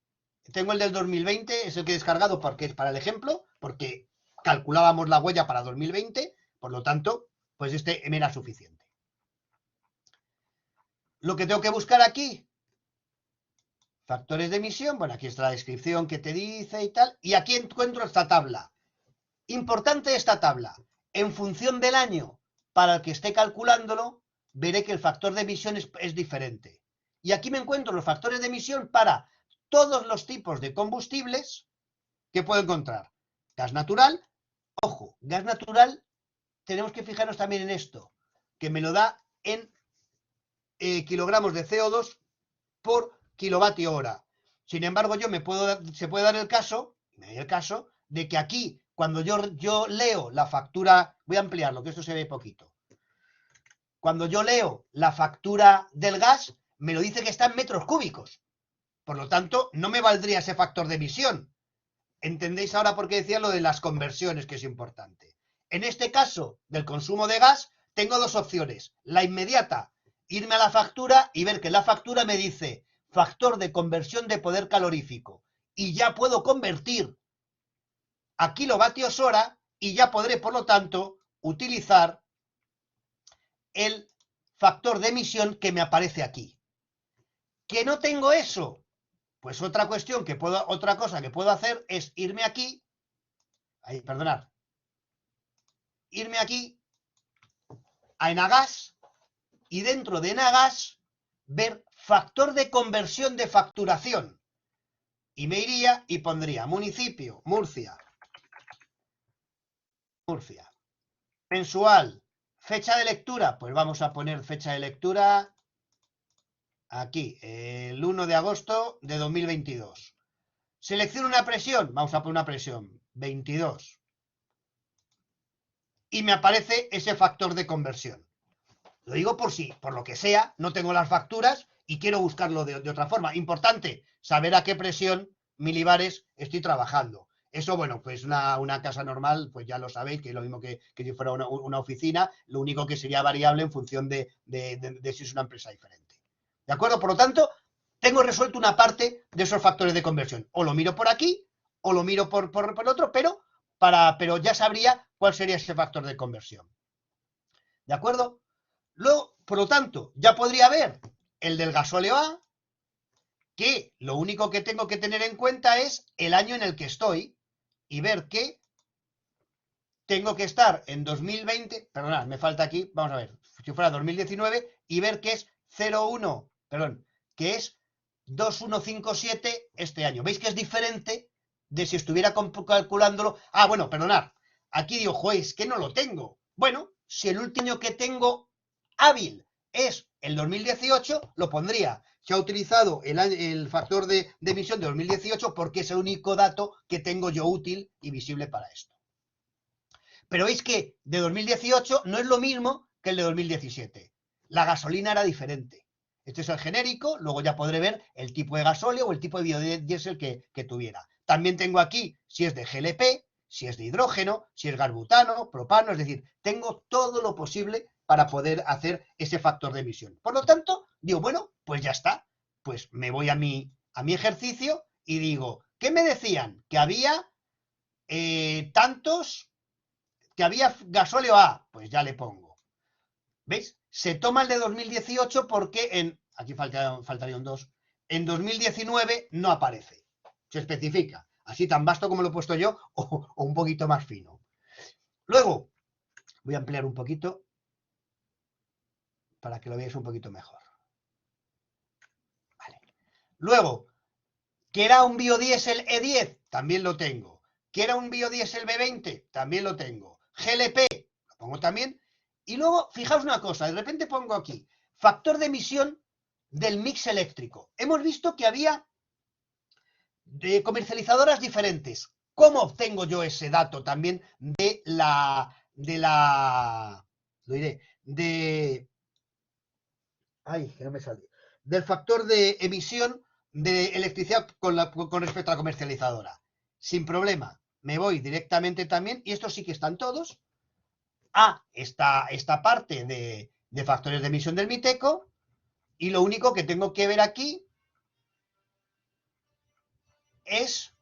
Tengo el del 2020, es el que he descargado porque es para el ejemplo, porque calculábamos la huella para 2020, por lo tanto, pues este me era suficiente. Lo que tengo que buscar aquí, factores de emisión, bueno, aquí está la descripción que te dice y tal, y aquí encuentro esta tabla. Importante esta tabla, en función del año para el que esté calculándolo, veré que el factor de emisión es diferente. Y aquí me encuentro los factores de emisión para todos los tipos de combustibles que puedo encontrar. Gas natural, ojo, gas natural, tenemos que fijarnos también en esto, que me lo da en kilogramos de CO2 por kilovatio hora. Sin embargo, se puede dar el caso de que aquí, cuando yo leo la factura, voy a ampliarlo, que esto se ve poquito. Cuando yo leo la factura del gas, me lo dice que está en metros cúbicos. Por lo tanto, no me valdría ese factor de emisión. ¿Entendéis ahora por qué decía lo de las conversiones, que es importante? En este caso del consumo de gas, tengo dos opciones. La inmediata, irme a la factura y ver que la factura me dice factor de conversión de poder calorífico. Y ya puedo convertir a kilovatios hora y ya podré, por lo tanto, utilizar el factor de emisión que me aparece aquí. ¿Que no tengo eso? Pues otra cosa que puedo hacer es irme aquí, irme aquí a Enagas y dentro de Enagas ver factor de conversión de facturación. Y me iría y pondría municipio, Murcia. Mensual. Fecha de lectura, pues vamos a poner fecha de lectura aquí, el 1 de agosto de 2022. Selecciono una presión, vamos a poner una presión, 22. Y me aparece ese factor de conversión. Lo digo por si, por lo que sea, no tengo las facturas y quiero buscarlo de otra forma. Importante, saber a qué presión milibares estoy trabajando. Eso, bueno, pues una casa normal, pues ya lo sabéis, que es lo mismo que si fuera una oficina, lo único que sería variable en función de si es una empresa diferente. ¿De acuerdo? Por lo tanto, tengo resuelto una parte de esos factores de conversión. O lo miro por aquí, o lo miro por el otro, pero ya sabría cuál sería ese factor de conversión. ¿De acuerdo? Luego, por lo tanto, ya podría ver el del gasóleo A, que lo único que tengo que tener en cuenta es el año en el que estoy y ver que tengo que estar en 2020, perdonad, me falta aquí, vamos a ver, si fuera 2019 y ver que es 01, perdón, que es 2157 este año. ¿Veis que es diferente de si estuviera calculándolo? Ah, bueno, perdonad, aquí digo, joder, es que no lo tengo. Bueno, si el último año que tengo hábil es el 2018, lo pondría. Se ha utilizado el factor de emisión de 2018 porque es el único dato que tengo yo útil y visible para esto. Pero veis que de 2018 no es lo mismo que el de 2017. La gasolina era diferente. Este es el genérico, luego ya podré ver el tipo de gasóleo o el tipo de biodiesel que tuviera. También tengo aquí si es de GLP, si es de hidrógeno, si es gas butano, propano, es decir, tengo todo lo posible para poder hacer ese factor de emisión. Por lo tanto, digo, bueno, pues ya está. Pues me voy a mi ejercicio y digo, ¿qué me decían? Que había que había gasóleo A, pues ya le pongo. ¿Veis? Se toma el de 2018 porque aquí faltaría un 2, en 2019 no aparece. se especifica. Así tan vasto como lo he puesto yo o un poquito más fino. Luego, voy a ampliar un poquito para que lo veáis un poquito mejor. Vale. Luego, ¿que era un biodiesel E10? También lo tengo. ¿Que era un biodiesel B20? También lo tengo. GLP, lo pongo también. Y luego, fijaos una cosa, de repente pongo aquí, factor de emisión del mix eléctrico. Hemos visto que había de comercializadoras diferentes. ¿Cómo obtengo yo ese dato también lo diré, que no me sale, del factor de emisión de electricidad con respecto a la comercializadora? Sin problema, me voy directamente también, y estos sí que están todos, a esta parte de factores de emisión del Miteco, y lo único que tengo que ver aquí es,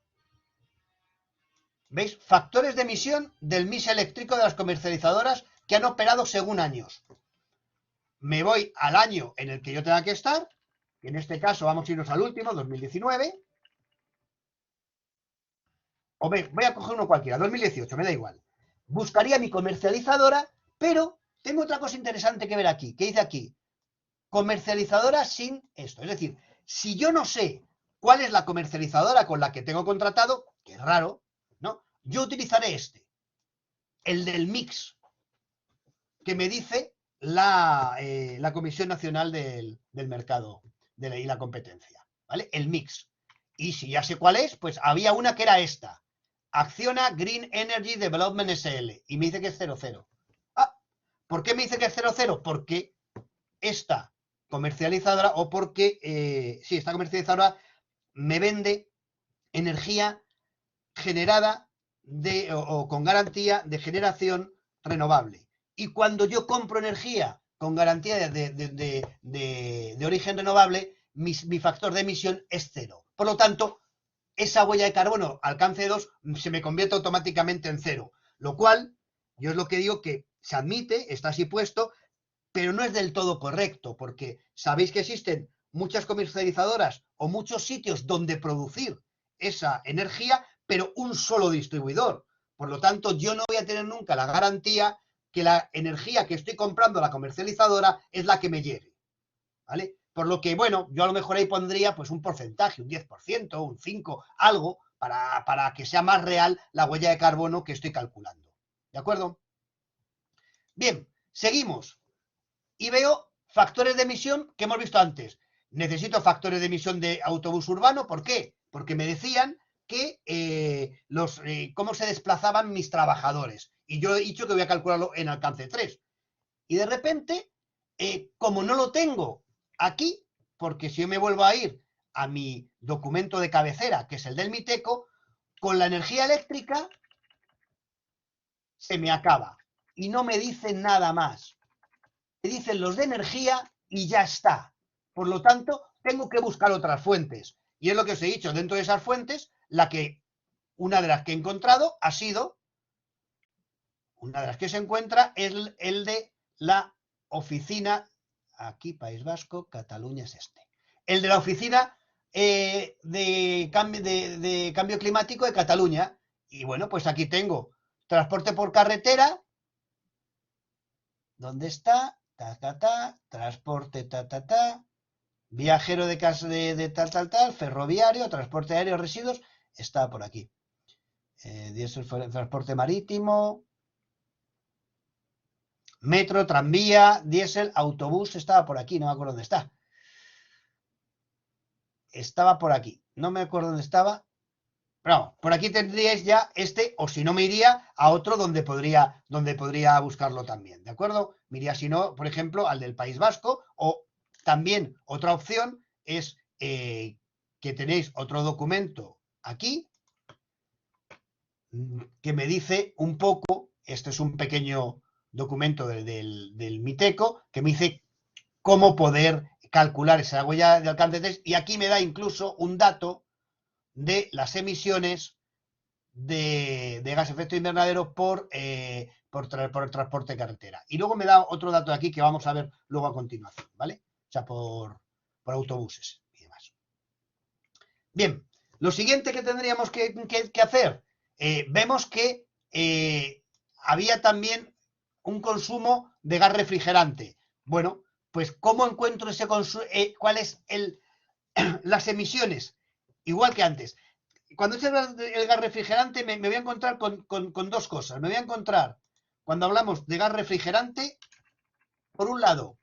¿veis? Factores de emisión del mix eléctrico de las comercializadoras que han operado según años. Me voy al año en el que yo tenga que estar, que en este caso vamos a irnos al último, 2019, o voy a coger uno cualquiera, 2018, me da igual. Buscaría mi comercializadora, pero tengo otra cosa interesante que ver aquí, que dice aquí, comercializadora sin esto. Es decir, si yo no sé cuál es la comercializadora con la que tengo contratado, que es raro, ¿no? Yo utilizaré el del mix, que me dice la Comisión Nacional del Mercado y la Competencia, ¿vale? El mix. Y si ya sé cuál es, pues había una que era esta, Acciona Green Energy Development SL, y me dice que es 00. Ah, ¿por qué me dice que es 00? Porque esta comercializadora, o porque, sí, esta comercializadora me vende energía generada o con garantía de generación renovable. Y cuando yo compro energía con garantía de origen renovable, mi factor de emisión es 0. Por lo tanto, esa huella de carbono, alcance 2, se me convierte automáticamente en 0. Lo cual, yo es lo que digo, que se admite, está así puesto, pero no es del todo correcto, porque sabéis que existen muchas comercializadoras o muchos sitios donde producir esa energía, pero un solo distribuidor. Por lo tanto, yo no voy a tener nunca la garantía que la energía que estoy comprando a la comercializadora es la que me llegue, ¿vale? Por lo que, bueno, yo a lo mejor ahí pondría pues un porcentaje, un 10%, un 5%, algo, para que sea más real la huella de carbono que estoy calculando. ¿De acuerdo? Bien, seguimos. Y veo factores de emisión que hemos visto antes. Necesito factores de emisión de autobús urbano. ¿Por qué? Porque me decían que cómo se desplazaban mis trabajadores. Y yo he dicho que voy a calcularlo en alcance 3. Y de repente, como no lo tengo aquí, porque si yo me vuelvo a ir a mi documento de cabecera, que es el del Miteco, con la energía eléctrica se me acaba. Y no me dicen nada más. Me dicen los de energía y ya está. Por lo tanto, tengo que buscar otras fuentes. Y es lo que os he dicho, dentro de esas fuentes, una de las que he encontrado ha sido, una de las que se encuentra es el de la oficina, aquí País Vasco, Cataluña es este, el de la oficina de cambio climático de Cataluña. Y bueno, pues aquí tengo transporte por carretera, ¿dónde está? Transporte, viajero de tal, ferroviario, transporte aéreo, residuos, está por aquí. Diesel, transporte marítimo, metro, tranvía, diésel, autobús, estaba por aquí, no me acuerdo dónde está. Estaba por aquí, no me acuerdo dónde estaba. Pero vamos, por aquí tendríais ya o si no me iría a otro donde podría buscarlo también, ¿de acuerdo? Me iría, si no, por ejemplo, al del País Vasco, o también otra opción es que tenéis otro documento aquí que me dice un poco, este es un pequeño documento del Miteco, que me dice cómo poder calcular esa huella de alcance 3, y aquí me da incluso un dato de las emisiones de gas efecto invernadero por el transporte de carretera. Y luego me da otro dato de aquí que vamos a ver luego a continuación, ¿vale? O sea, por autobuses y demás. Bien, Lo siguiente que tendríamos que hacer, vemos que había también un consumo de gas refrigerante. Bueno, pues ¿cómo encuentro ese consumo? ¿Cuál es las emisiones? Igual que antes. Cuando es el gas refrigerante me voy a encontrar con dos cosas. Me voy a encontrar, cuando hablamos de gas refrigerante, por un lado,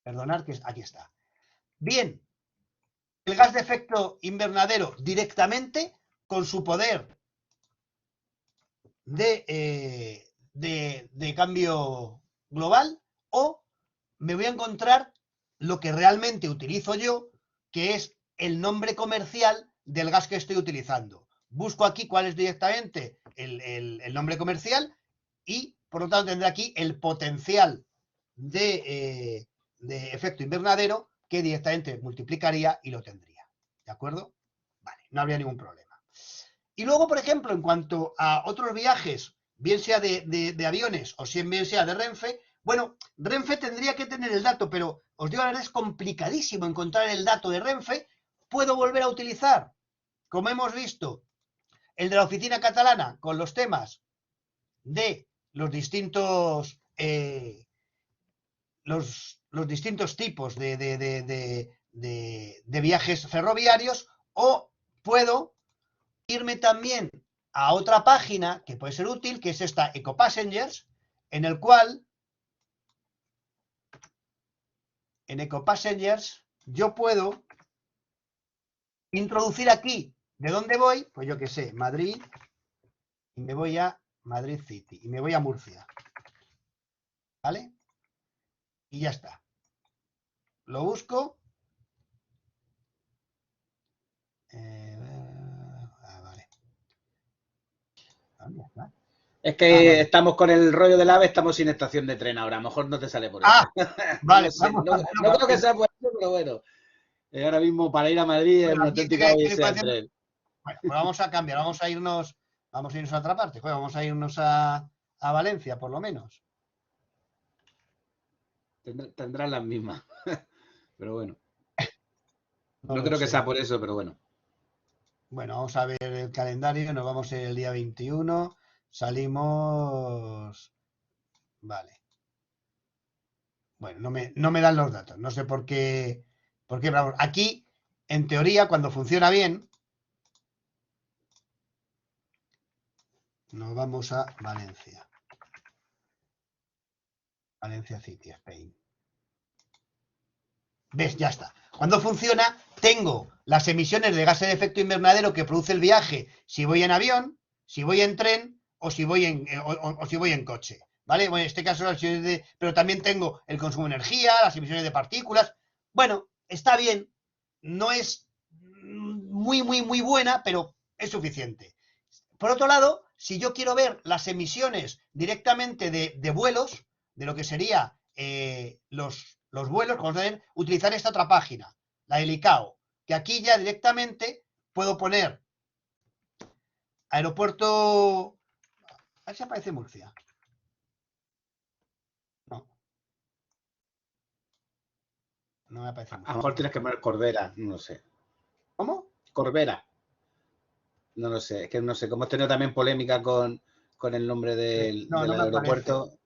perdonad que aquí está. Bien, el gas de efecto invernadero directamente con su poder de cambio global, o me voy a encontrar lo que realmente utilizo yo, que es el nombre comercial del gas que estoy utilizando. Busco aquí cuál es directamente el nombre comercial y, por lo tanto, tendré aquí el potencial de efecto invernadero que directamente multiplicaría y lo tendría. ¿De acuerdo? Vale, no habría ningún problema. Y luego, por ejemplo, en cuanto a otros viajes, bien sea de aviones o bien sea de Renfe, bueno, Renfe tendría que tener el dato, pero os digo, la verdad es complicadísimo encontrar el dato de Renfe. Puedo volver a utilizar, como hemos visto, el de la oficina catalana con los temas de los distintos los distintos tipos de viajes ferroviarios, o puedo irme también a otra página que puede ser útil, que es esta EcoPassengers, en el cual en EcoPassengers yo puedo introducir aquí de dónde voy, pues yo que sé, Madrid, y me voy a Madrid City, y me voy a Murcia, ¿vale? Y ya está. Lo busco. Vale. ¿Dónde está? Es que estamos con el rollo del AVE, estamos sin estación de tren ahora. A lo mejor no te sale por eso. Vale, No sé, no creo que sea por eso, pero bueno. Ahora mismo para ir a Madrid es una auténtica odisea en tren. Bueno, pues vamos a cambiar, vamos a irnos a otra parte. Joder, vamos a irnos a Valencia, por lo menos. Tendrán las mismas. Pero bueno. No creo sé. que sea por eso, pero bueno. Bueno, vamos a ver el calendario. Nos vamos el día 21. Salimos. Vale. Bueno, no me dan los datos. No sé por qué. Pero aquí, en teoría, cuando funciona bien, nos vamos a Valencia. Valencia City, Spain. ¿Ves? Ya está. Cuando funciona, tengo las emisiones de gases de efecto invernadero que produce el viaje si voy en avión, si voy en tren o si voy en coche. ¿Vale? Bueno, en este caso, pero también tengo el consumo de energía, las emisiones de partículas. Bueno, está bien. No es muy buena, pero es suficiente. Por otro lado, si yo quiero ver las emisiones directamente de vuelos, de lo que sería los vuelos, vamos a ver, utilizar esta otra página, la del ICAO, que aquí ya directamente puedo poner aeropuerto. A ver si aparece Murcia. No. No me aparece Murcia. A lo mejor tienes que poner Corbera, no sé. ¿Cómo? Corbera. No lo sé, es que no sé, como hemos tenido también polémica con el nombre del aeropuerto. Aparece.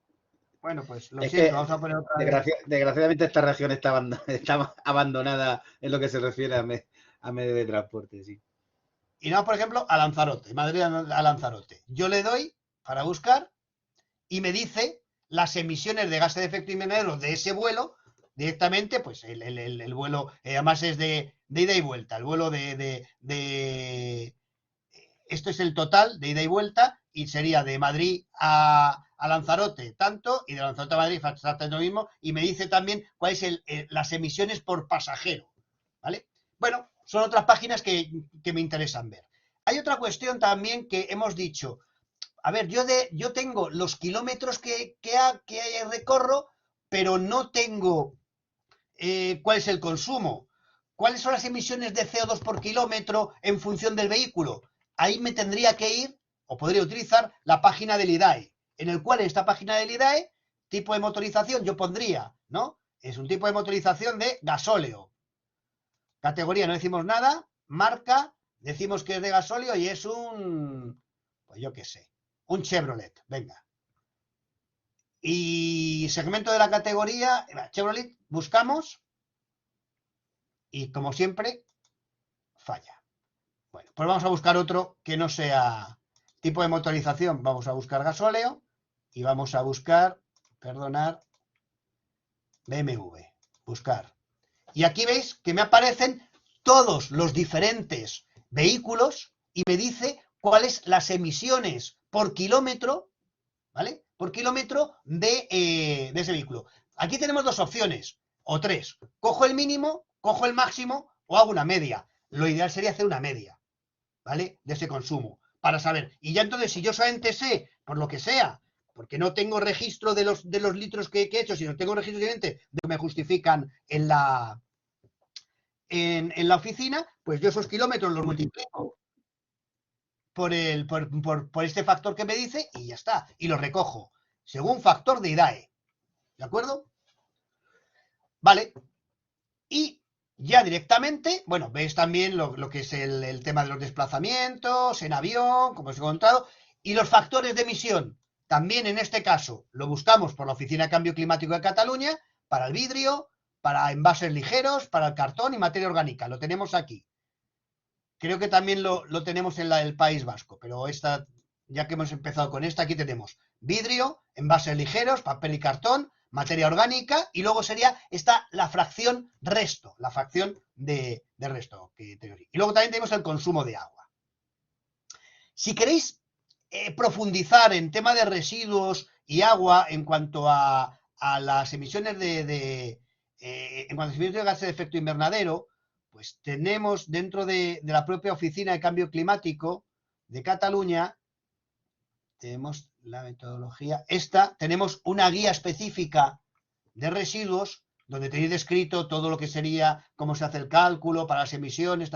Bueno, pues lo siento, vamos a poner otra vez. Desgraciadamente esta región está abandonada en lo que se refiere a medio de transporte, sí. Y no, por ejemplo, a Lanzarote, Madrid a Lanzarote. Yo le doy para buscar y me dice las emisiones de gases de efecto invernadero de ese vuelo directamente, pues el vuelo, además es de ida y vuelta, el vuelo esto es el total de ida y vuelta, y sería de Madrid a Lanzarote tanto, y de Lanzarote a Madrid exactamente lo mismo, y me dice también cuáles son las emisiones por pasajero, ¿vale? Bueno, son otras páginas que me interesan ver. Hay otra cuestión también que hemos dicho. A ver, yo tengo los kilómetros que recorro, pero no tengo cuál es el consumo. ¿Cuáles son las emisiones de CO2 por kilómetro en función del vehículo? Ahí me tendría que ir, o podría utilizar, la página del IDAE, en el cual en esta página del IDAE, tipo de motorización, yo pondría, ¿no? Es un tipo de motorización de gasóleo, Categoría no decimos nada, marca, decimos que es de gasóleo y es pues yo qué sé, un Chevrolet, venga. Y segmento de la categoría, Chevrolet, buscamos y como siempre, falla. Bueno, pues vamos a buscar otro que no sea tipo de motorización. Vamos a buscar gasóleo y vamos a buscar, perdonar, BMW. Buscar. Y aquí veis que me aparecen todos los diferentes vehículos y me dice cuáles las emisiones por kilómetro, ¿vale? Por kilómetro de ese vehículo. Aquí tenemos dos opciones, o tres. Cojo el mínimo, cojo el máximo o hago una media. Lo ideal sería hacer una media, ¿vale? De ese consumo, para saber. Y ya entonces, si yo solamente sé, por lo que sea, porque no tengo registro de los litros que he hecho, sino tengo registro de que me justifican en la oficina, pues yo esos kilómetros los multiplico por este factor que me dice y ya está. Y los recojo, según factor de IDAE. ¿De acuerdo? Vale. Y ya directamente, bueno, veis también lo que es el tema de los desplazamientos en avión, como os he contado, y los factores de emisión. También en este caso lo buscamos por la Oficina de Cambio Climático de Cataluña, para el vidrio, para envases ligeros, para el cartón y materia orgánica. Lo tenemos aquí. Creo que también lo tenemos en la del País Vasco, pero esta, ya que hemos empezado con esta, aquí tenemos vidrio, envases ligeros, papel y cartón, materia orgánica, y luego sería esta la fracción resto, la fracción de resto. Y luego también tenemos el consumo de agua. Si queréis profundizar en tema de residuos y agua en cuanto a las emisiones en cuanto a emisiones de gases de efecto invernadero, pues tenemos dentro de la propia Oficina de Cambio Climático de Cataluña, tenemos la metodología, tenemos una guía específica de residuos donde tenéis descrito todo lo que sería, cómo se hace el cálculo para las emisiones,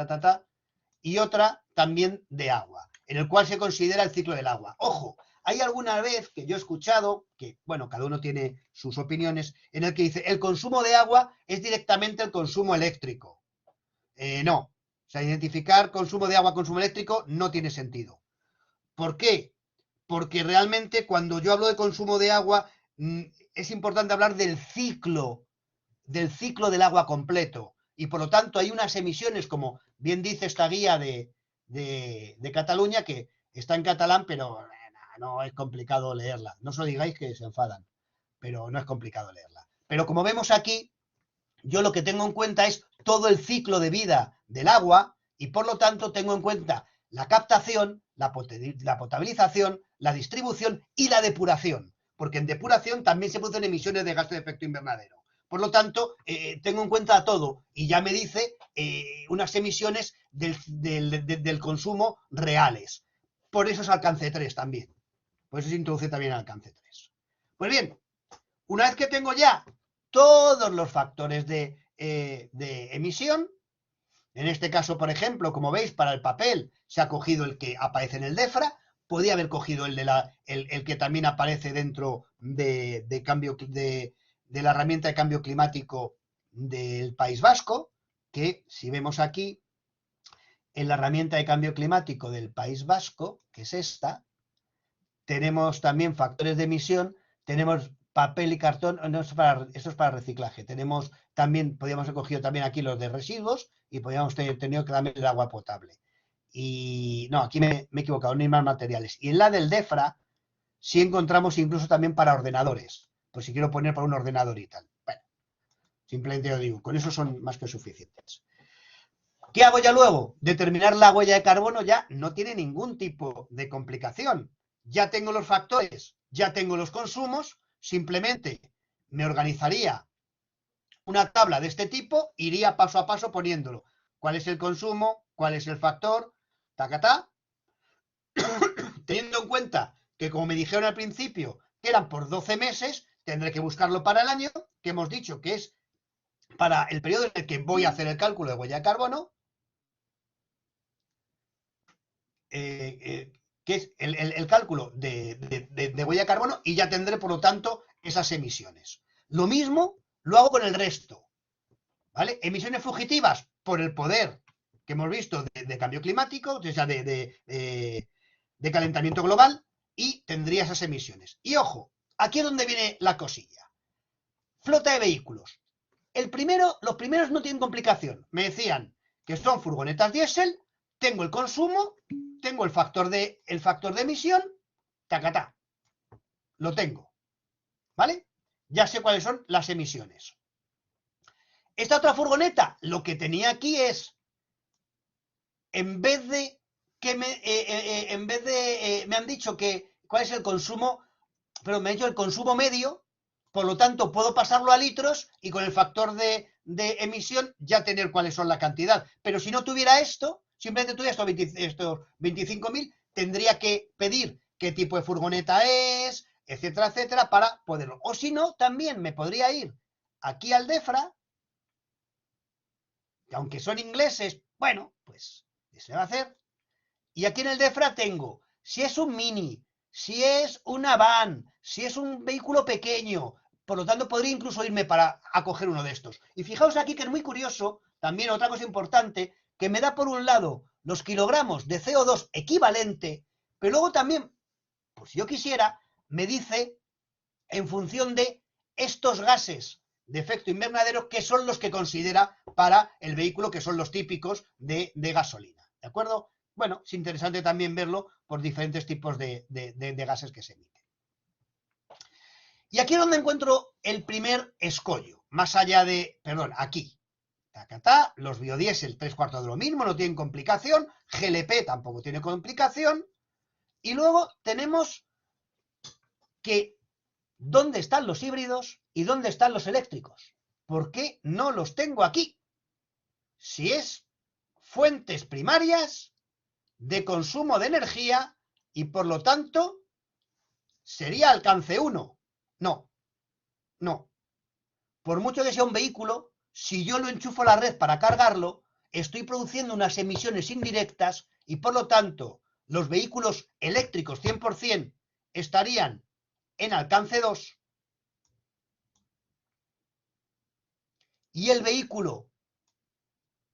y otra también de agua, en el cual se considera el ciclo del agua. Ojo, hay alguna vez que yo he escuchado, que bueno, cada uno tiene sus opiniones, en el que dice, el consumo de agua es directamente el consumo eléctrico. No, o sea, identificar consumo de agua, consumo eléctrico, no tiene sentido. ¿Por qué? Porque realmente cuando yo hablo de consumo de agua, es importante hablar del ciclo del agua completo. Y por lo tanto hay unas emisiones, como bien dice esta guía de Cataluña, que está en catalán, pero no es complicado leerla. No os lo digáis que se enfadan, pero no es complicado leerla. Pero como vemos aquí, yo lo que tengo en cuenta es todo el ciclo de vida del agua y por lo tanto tengo en cuenta la captación, la potabilización, la distribución y la depuración, porque en depuración también se producen emisiones de gases de efecto invernadero. Por lo tanto, tengo en cuenta todo y ya me dice unas emisiones del consumo reales. Por eso es alcance 3 también. Por eso se introduce también el alcance 3. Pues bien, una vez que tengo ya todos los factores de emisión, en este caso, por ejemplo, como veis, para el papel se ha cogido el que aparece en el DEFRA, podía haber cogido el que también aparece dentro de la herramienta de cambio climático del País Vasco, que si vemos aquí, en la herramienta de cambio climático del País Vasco, que es esta, tenemos también factores de emisión, tenemos papel y cartón, no, esto es para reciclaje. Tenemos también, podríamos haber cogido también aquí los de residuos y podríamos tener tenido que también el agua potable. Y no, aquí me he equivocado, no hay más materiales. Y en la del DEFRA sí encontramos incluso también para ordenadores, pues si quiero poner para un ordenador y tal. Bueno, simplemente lo digo, con eso son más que suficientes. ¿Qué hago ya luego? Determinar la huella de carbono ya no tiene ningún tipo de complicación. Ya tengo los factores, ya tengo los consumos, simplemente me organizaría una tabla de este tipo, iría paso a paso poniéndolo. ¿Cuál es el consumo? ¿Cuál es el factor? Tacatá. Teniendo en cuenta que, como me dijeron al principio, que eran por 12 meses, tendré que buscarlo para el año, que hemos dicho que es para el periodo en el que voy a hacer el cálculo de huella de carbono, que es el cálculo de huella de carbono, y ya tendré, por lo tanto, esas emisiones. Lo mismo lo hago con el resto, ¿vale? Emisiones fugitivas, por el poder que hemos visto de cambio climático, o sea, de calentamiento global, y tendría esas emisiones. Y ojo, aquí es donde viene la cosilla. Flota de vehículos. Los primeros no tienen complicación. Me decían que son furgonetas diésel, tengo el consumo, tengo el factor de emisión, tacatá. Lo tengo. ¿Vale? Ya sé cuáles son las emisiones. Esta otra furgoneta, lo que tenía aquí es, en vez de que me han dicho que cuál es el consumo, pero me han dicho el consumo medio, por lo tanto puedo pasarlo a litros y con el factor de emisión ya tener cuáles son la cantidad. Pero si no tuviera esto, simplemente tuviera estos 25.000, tendría que pedir qué tipo de furgoneta es, etcétera, etcétera, para poderlo. O si no, también me podría ir aquí al DEFRA, que aunque son ingleses, bueno, pues se va a hacer. Y aquí en el DEFRA tengo, si es un mini, si es una van, si es un vehículo pequeño, por lo tanto podría incluso irme a coger uno de estos. Y fijaos aquí que es muy curioso, también otra cosa importante, que me da por un lado los kilogramos de CO2 equivalente, pero luego también, pues si yo quisiera, me dice en función de estos gases de efecto invernadero que son los que considera para el vehículo, que son los típicos de gasolina. ¿De acuerdo? Bueno, es interesante también verlo por diferentes tipos de gases que se emiten. Y aquí es donde encuentro el primer escollo, más allá de, perdón, aquí. Tacatá, los biodiesel, 3/4 de lo mismo, no tienen complicación. GLP tampoco tiene complicación. Y luego tenemos que ¿dónde están los híbridos y dónde están los eléctricos? ¿Por qué no los tengo aquí? Si es fuentes primarias de consumo de energía y por lo tanto sería alcance 1. No, no. Por mucho que sea un vehículo, si yo lo enchufo a la red para cargarlo, estoy produciendo unas emisiones indirectas y por lo tanto los vehículos eléctricos 100% estarían en alcance 2 y el vehículo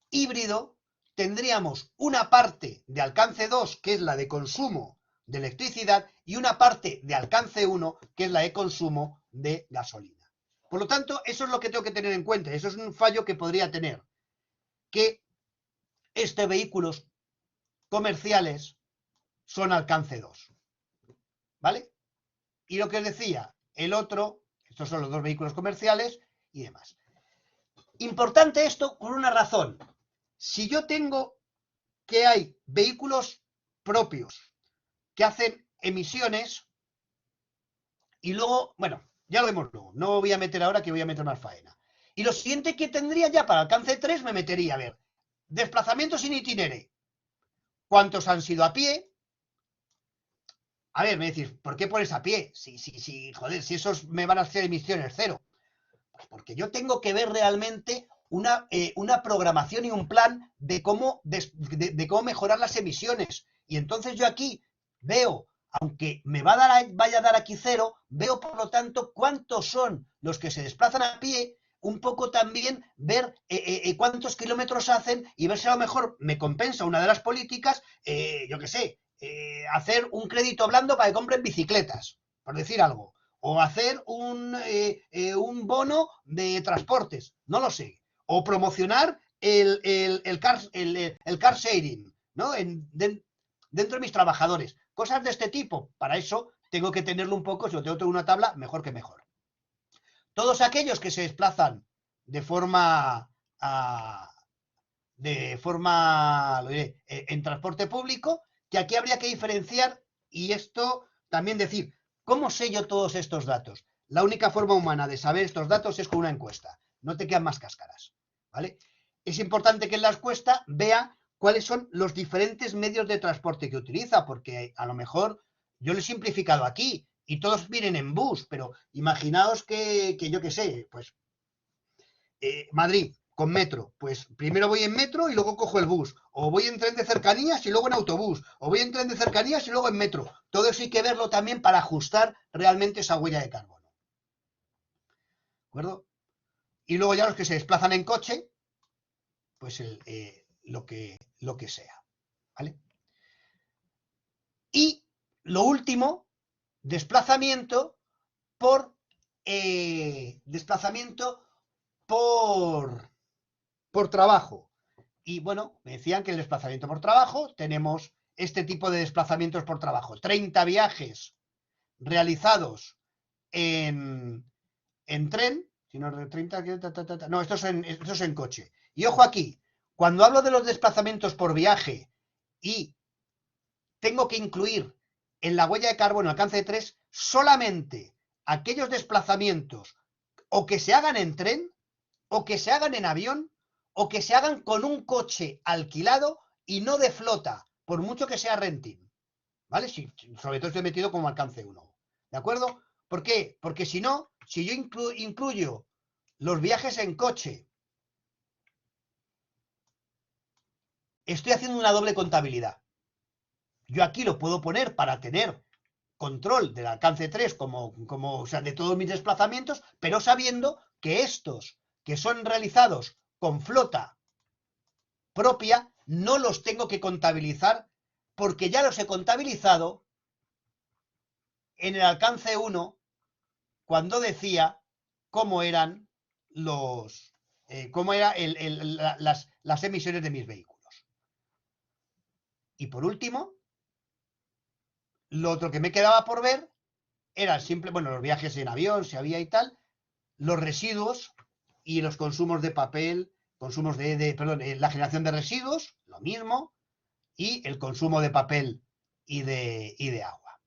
híbrido tendríamos una parte de alcance 2, que es la de consumo de electricidad, y una parte de alcance 1, que es la de consumo de gasolina. Por lo tanto, eso es lo que tengo que tener en cuenta. Eso es un fallo que podría tener, que estos vehículos comerciales son alcance 2. ¿Vale? Y lo que os decía, el otro, estos son los dos vehículos comerciales y demás. Importante esto por una razón. Si yo tengo que hay vehículos propios que hacen emisiones y luego, bueno, ya lo vemos luego, no voy a meter ahora que voy a meter más faena. Y lo siguiente que tendría ya para alcance 3 me metería, a ver, desplazamientos sin itinere, ¿cuántos han sido a pie? A ver, me decís, ¿por qué pones a pie? Joder, si esos me van a hacer emisiones 0. Pues porque yo tengo que ver realmente una programación y un plan de cómo mejorar las emisiones. Y entonces yo aquí veo, aunque me vaya a dar aquí 0, veo por lo tanto cuántos son los que se desplazan a pie, un poco también ver cuántos kilómetros hacen y ver si a lo mejor me compensa una de las políticas, yo qué sé, hacer un crédito blando para que compren bicicletas, por decir algo. O hacer un bono de transportes, no lo sé. O promocionar el car sharing, ¿no? Dentro de mis trabajadores. Cosas de este tipo. Para eso tengo que tenerlo un poco, si lo tengo en una tabla, mejor que mejor. Todos aquellos que se desplazan de forma, lo diré, en transporte público, que aquí habría que diferenciar y esto también decir, ¿cómo sé yo todos estos datos? La única forma humana de saber estos datos es con una encuesta. No te quedan más cáscaras, ¿vale? Es importante que en la encuesta vea cuáles son los diferentes medios de transporte que utiliza, porque a lo mejor yo lo he simplificado aquí y todos vienen en bus, pero imaginaos que yo qué sé, pues Madrid con metro, pues primero voy en metro y luego cojo el bus, o voy en tren de cercanías y luego en autobús, o voy en tren de cercanías y luego en metro. Todo eso hay que verlo también para ajustar realmente esa huella de carbono. ¿De acuerdo? Y luego ya los que se desplazan en coche, pues lo que sea, ¿vale? Y lo último, desplazamiento por trabajo. Y bueno, me decían que el desplazamiento por trabajo, tenemos este tipo de desplazamientos por trabajo. 30 viajes realizados en tren, si no, 30, no, esto es en coche. Y ojo aquí, cuando hablo de los desplazamientos por viaje y tengo que incluir en la huella de carbono alcance de 3 solamente aquellos desplazamientos o que se hagan en tren, o que se hagan en avión, o que se hagan con un coche alquilado y no de flota, por mucho que sea renting. ¿Vale? Sí, sobre todo estoy metido como alcance 1. ¿De acuerdo? ¿Por qué? Porque si no, si yo incluyo los viajes en coche, estoy haciendo una doble contabilidad. Yo aquí lo puedo poner para tener control del alcance 3 o sea, de todos mis desplazamientos, pero sabiendo que estos que son realizados con flota propia no los tengo que contabilizar porque ya los he contabilizado en el alcance 1 cuando decía cómo eran las emisiones de mis vehículos. Y por último, lo otro que me quedaba por ver era los viajes en avión, si había y tal, los residuos y los consumos de papel, consumos la generación de residuos, lo mismo, y el consumo de papel y de agua.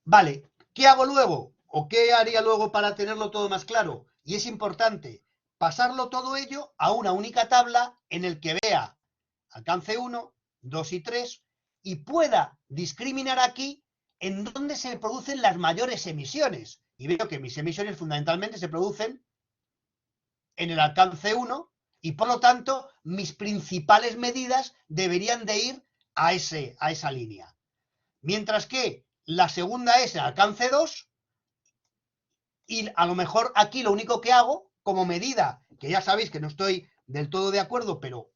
Vale, ¿qué hago luego? ¿O qué haría luego para tenerlo todo más claro? Y es importante pasarlo todo ello a una única tabla en el que vea alcance 1, 2 y 3 y pueda discriminar aquí en dónde se producen las mayores emisiones. Y veo que mis emisiones fundamentalmente se producen en el alcance 1 y por lo tanto mis principales medidas deberían de ir a esa línea. Mientras que la segunda es el alcance 2 y a lo mejor aquí lo único que hago como medida, que ya sabéis que no estoy del todo de acuerdo, pero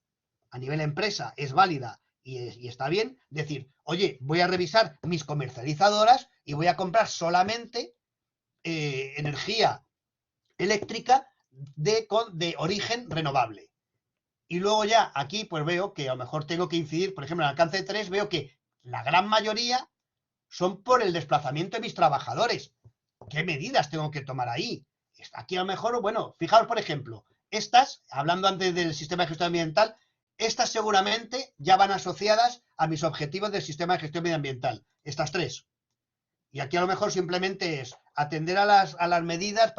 a nivel empresa es válida y está bien, decir, oye, voy a revisar mis comercializadoras y voy a comprar solamente energía eléctrica de origen renovable. Y luego ya aquí pues veo que a lo mejor tengo que incidir, por ejemplo, en el alcance 3 veo que la gran mayoría son por el desplazamiento de mis trabajadores. ¿Qué medidas tengo que tomar ahí? Aquí a lo mejor, bueno, fijaos por ejemplo, estas, hablando antes del sistema de gestión ambiental, estas seguramente ya van asociadas a mis objetivos del sistema de gestión medioambiental, estas 3. Y aquí a lo mejor simplemente es atender a las medidas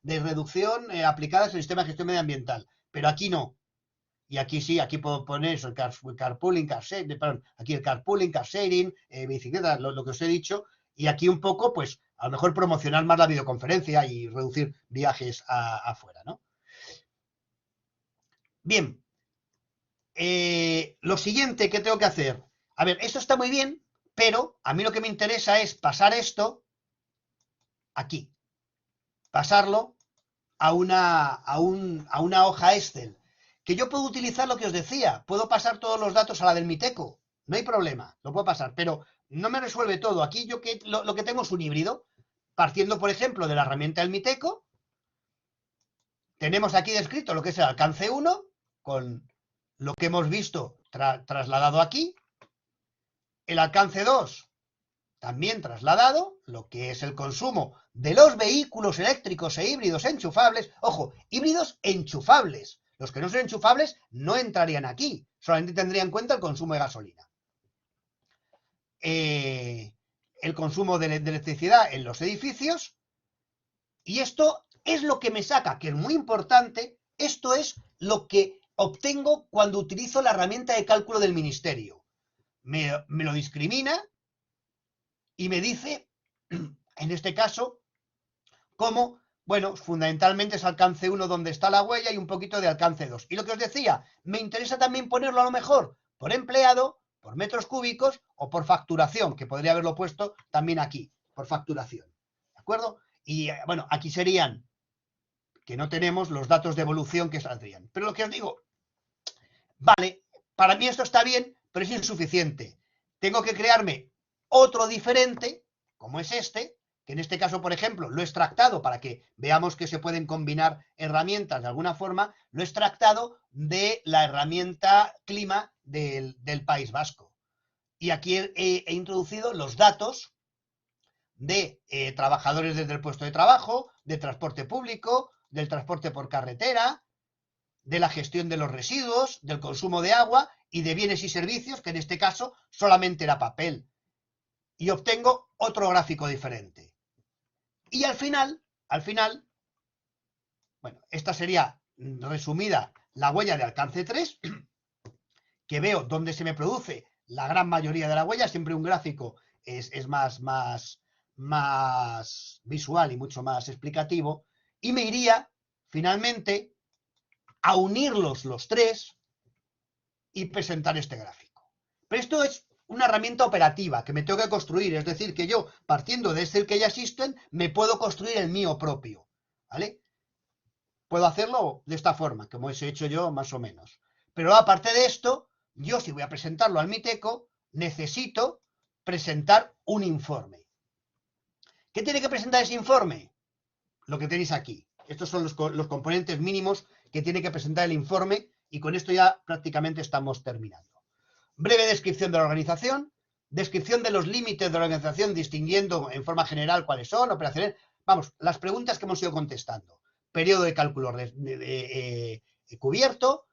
de reducción aplicadas al sistema de gestión medioambiental. Pero aquí no. Y aquí sí, aquí puedo poner eso, el carpooling, aquí el carpooling, car sharing, bicicleta, lo que os he dicho. Y aquí un poco, pues, a lo mejor promocionar más la videoconferencia y reducir viajes afuera, ¿no? Bien. Lo siguiente que tengo que hacer. A ver, esto está muy bien, pero a mí lo que me interesa es pasar esto aquí. Pasarlo a una hoja Excel. Que yo puedo utilizar lo que os decía. Puedo pasar todos los datos a la del Miteco. No hay problema, lo puedo pasar, pero no me resuelve todo. Aquí yo lo que tengo es un híbrido. Partiendo, por ejemplo, de la herramienta del Miteco, tenemos aquí descrito lo que es el alcance 1, con lo que hemos visto trasladado aquí. El alcance 2, también trasladado, lo que es el consumo de los vehículos eléctricos e híbridos enchufables. Ojo, híbridos enchufables. Los que no son enchufables no entrarían aquí, solamente tendría en cuenta el consumo de gasolina. El consumo de electricidad en los edificios. Y esto es lo que me saca, que es muy importante, esto es lo que obtengo cuando utilizo la herramienta de cálculo del ministerio. Me lo discrimina y me dice, en este caso, cómo, bueno, fundamentalmente es alcance 1 donde está la huella y un poquito de alcance 2. Y lo que os decía, me interesa también ponerlo a lo mejor por empleado, por metros cúbicos o por facturación, que podría haberlo puesto también aquí, por facturación. ¿De acuerdo? Y bueno, aquí serían que no tenemos los datos de evolución que saldrían. Pero lo que os digo, vale, para mí esto está bien, pero es insuficiente. Tengo que crearme otro diferente, como es este, que en este caso, por ejemplo, lo he extractado para que veamos que se pueden combinar herramientas de alguna forma, lo he extractado de la herramienta clima del País Vasco. Y aquí he introducido los datos de trabajadores desde el puesto de trabajo, de transporte público, del transporte por carretera, de la gestión de los residuos, del consumo de agua y de bienes y servicios, que en este caso solamente era papel. Y obtengo otro gráfico diferente. Y al final, bueno, esta sería resumida la huella de alcance 3, que veo dónde se me produce la gran mayoría de la huella. Siempre un gráfico es más visual y mucho más explicativo. Y me iría finalmente a unirlos los tres y presentar este gráfico. Pero esto es una herramienta operativa que me tengo que construir, es decir, que yo, partiendo de este que ya existen, me puedo construir el mío propio, ¿vale? Puedo hacerlo de esta forma, como he hecho yo más o menos. Pero aparte de esto, yo si voy a presentarlo al Miteco, necesito presentar un informe. ¿Qué tiene que presentar ese informe? Lo que tenéis aquí. Estos son los componentes mínimos que tiene que presentar el informe y con esto ya prácticamente estamos terminando. Breve descripción de la organización, descripción de los límites de la organización distinguiendo en forma general cuáles son, operaciones, vamos, las preguntas que hemos ido contestando. Periodo de cálculo cubierto,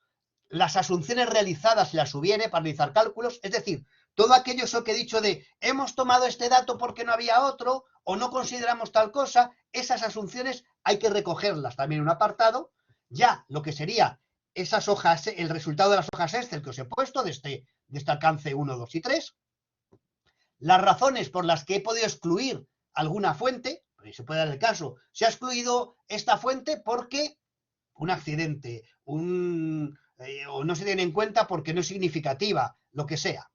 las asunciones realizadas si las hubiere para realizar cálculos, es decir, todo aquello eso que he dicho de hemos tomado este dato porque no había otro o no consideramos tal cosa, esas asunciones hay que recogerlas también en un apartado. Ya lo que sería esas hojas, el resultado de las hojas Excel que os he puesto de este alcance 1, 2 y 3, las razones por las que he podido excluir alguna fuente, porque se puede dar el caso, se ha excluido esta fuente porque un accidente, o no se tiene en cuenta porque no es significativa, lo que sea.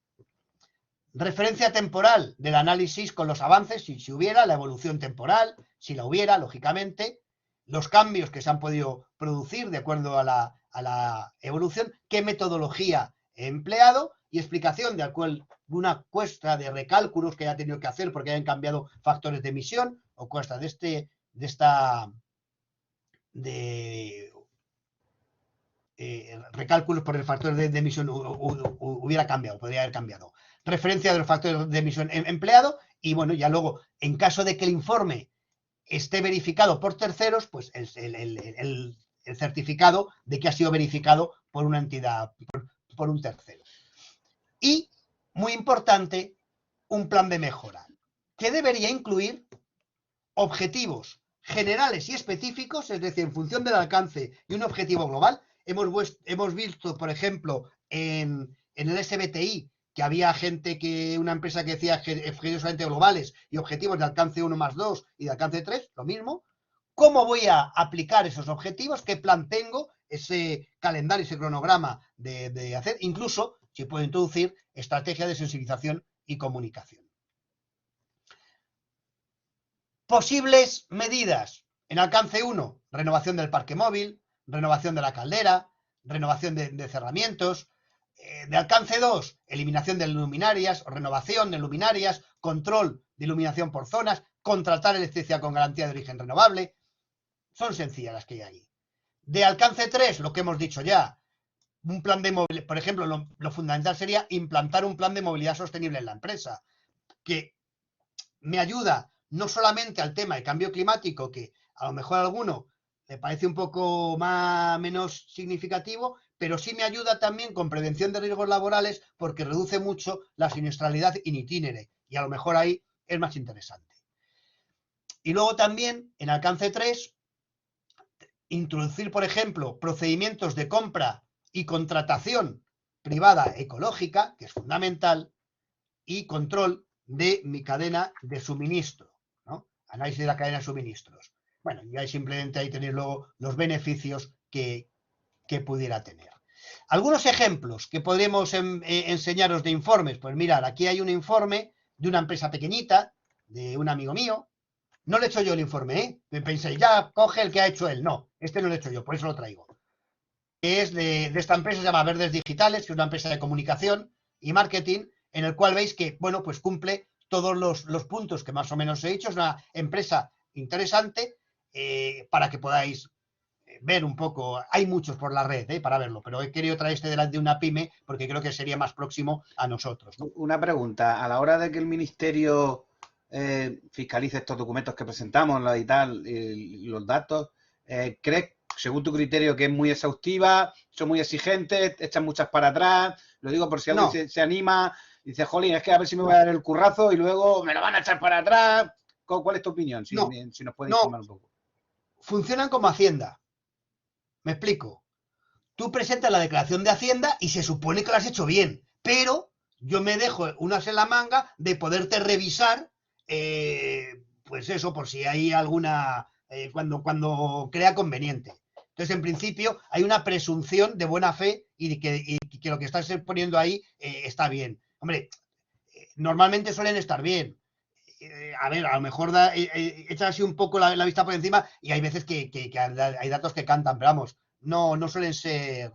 Referencia temporal del análisis con los avances, si hubiera, la evolución temporal, si la hubiera, lógicamente, los cambios que se han podido producir de acuerdo a la evolución, qué metodología he empleado y explicación de alguna cuesta de recálculos que haya tenido que hacer porque hayan cambiado factores de emisión o cuesta recálculos por el factor de emisión hubiera cambiado, podría haber cambiado. Referencia de los factores de emisión empleado y bueno, ya luego, en caso de que el informe esté verificado por terceros, pues el certificado de que ha sido verificado por una entidad, por un tercero. Y, muy importante, un plan de mejora, que debería incluir objetivos generales y específicos, es decir, en función del alcance y un objetivo global. Hemos visto, por ejemplo, en el SBTI, que había una empresa que decía objetivos solamente globales y objetivos de alcance 1 más 2 y de alcance 3, lo mismo. ¿Cómo voy a aplicar esos objetivos? ¿Qué plan tengo? Ese calendario, ese cronograma de hacer. Incluso, si puedo introducir, estrategia de sensibilización y comunicación. Posibles medidas. En alcance 1, renovación del parque móvil, renovación de la caldera, renovación de cerramientos. De alcance 2, eliminación de luminarias o renovación de luminarias, control de iluminación por zonas, contratar electricidad con garantía de origen renovable. Son sencillas las que hay ahí. De alcance 3, lo que hemos dicho ya, un plan de movilidad, por ejemplo, lo fundamental sería implantar un plan de movilidad sostenible en la empresa, que me ayuda no solamente al tema de cambio climático, que a lo mejor a alguno le parece un poco menos significativo, pero sí me ayuda también con prevención de riesgos laborales porque reduce mucho la siniestralidad in itinere y a lo mejor ahí es más interesante. Y luego también, en alcance 3, introducir, por ejemplo, procedimientos de compra y contratación privada ecológica, que es fundamental, y control de mi cadena de suministro, ¿no? Análisis de la cadena de suministros. Bueno, y ahí simplemente ahí tenéis luego los beneficios que pudiera tener. Algunos ejemplos que podríamos enseñaros de informes. Pues mirad, aquí hay un informe de una empresa pequeñita, de un amigo mío, No le he hecho yo el informe, ¿eh? Me pensé, ya coge el que ha hecho él. No, este no lo he hecho yo, por eso lo traigo. Es de esta empresa, se llama Verdes Digitales, que es una empresa de comunicación y marketing, en el cual veis que, bueno, pues cumple todos los puntos que más o menos he dicho. Es una empresa interesante para que podáis ver un poco. Hay muchos por la red para verlo, pero he querido traer este delante de una pyme porque creo que sería más próximo a nosotros, ¿no? Una pregunta, a la hora de que el ministerio fiscalice estos documentos que presentamos y tal, los datos, ¿crees, según tu criterio, que es muy exhaustiva, son muy exigentes, echan muchas para atrás? Lo digo por si alguien No, se anima, dice, jolín, es que a ver si me voy a dar el currazo y luego me lo van a echar para atrás. ¿Cuál es tu opinión? Si, no, si nos puede no. informar un poco. Funcionan como Hacienda. Me explico. Tú presentas la declaración de Hacienda y se supone que lo has hecho bien, pero yo me dejo unas en la manga de poderte revisar, pues eso, por si hay alguna, cuando crea conveniente. Entonces, en principio, hay una presunción de buena fe y que lo que estás poniendo ahí está bien. Hombre, normalmente suelen estar bien. A ver, a lo mejor echas así un poco la vista por encima y hay veces que hay datos que cantan, pero vamos, no suelen ser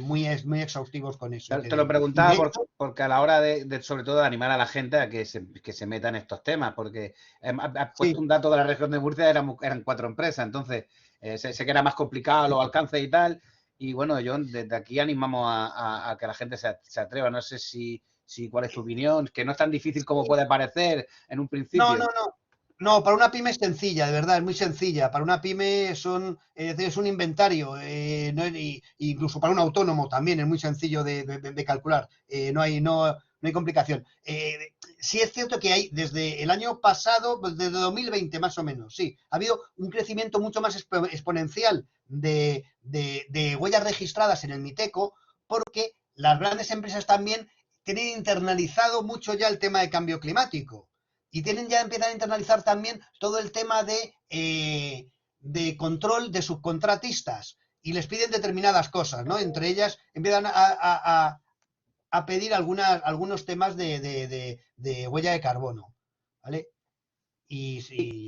muy exhaustivos con eso, te Te lo digo. Y de preguntaba hecho, porque a la hora sobre todo, de animar a la gente a que se meta en estos temas, porque has puesto sí, un dato de la región de Murcia, eran 4 empresas, entonces sé que era más complicado los alcances y tal, y bueno, yo desde aquí animamos a que la gente se atreva. No sé si cuál es tu opinión, que no es tan difícil como sí. puede parecer en un No, principio. no, no. No, para una pyme es sencilla, de verdad, es muy sencilla. Para una pyme es un inventario, no, incluso para un autónomo también es muy sencillo de calcular. No hay complicación. Sí es cierto que hay desde el año pasado, pues desde 2020 más o menos, sí, ha habido un crecimiento mucho más exponencial de huellas registradas en el MITECO, porque las grandes empresas también tienen internalizado mucho ya el tema de cambio climático y empiezan a internalizar también todo el tema de control de subcontratistas y les piden determinadas cosas, ¿no? Entre ellas empiezan a pedir algunos temas de huella de carbono, ¿vale?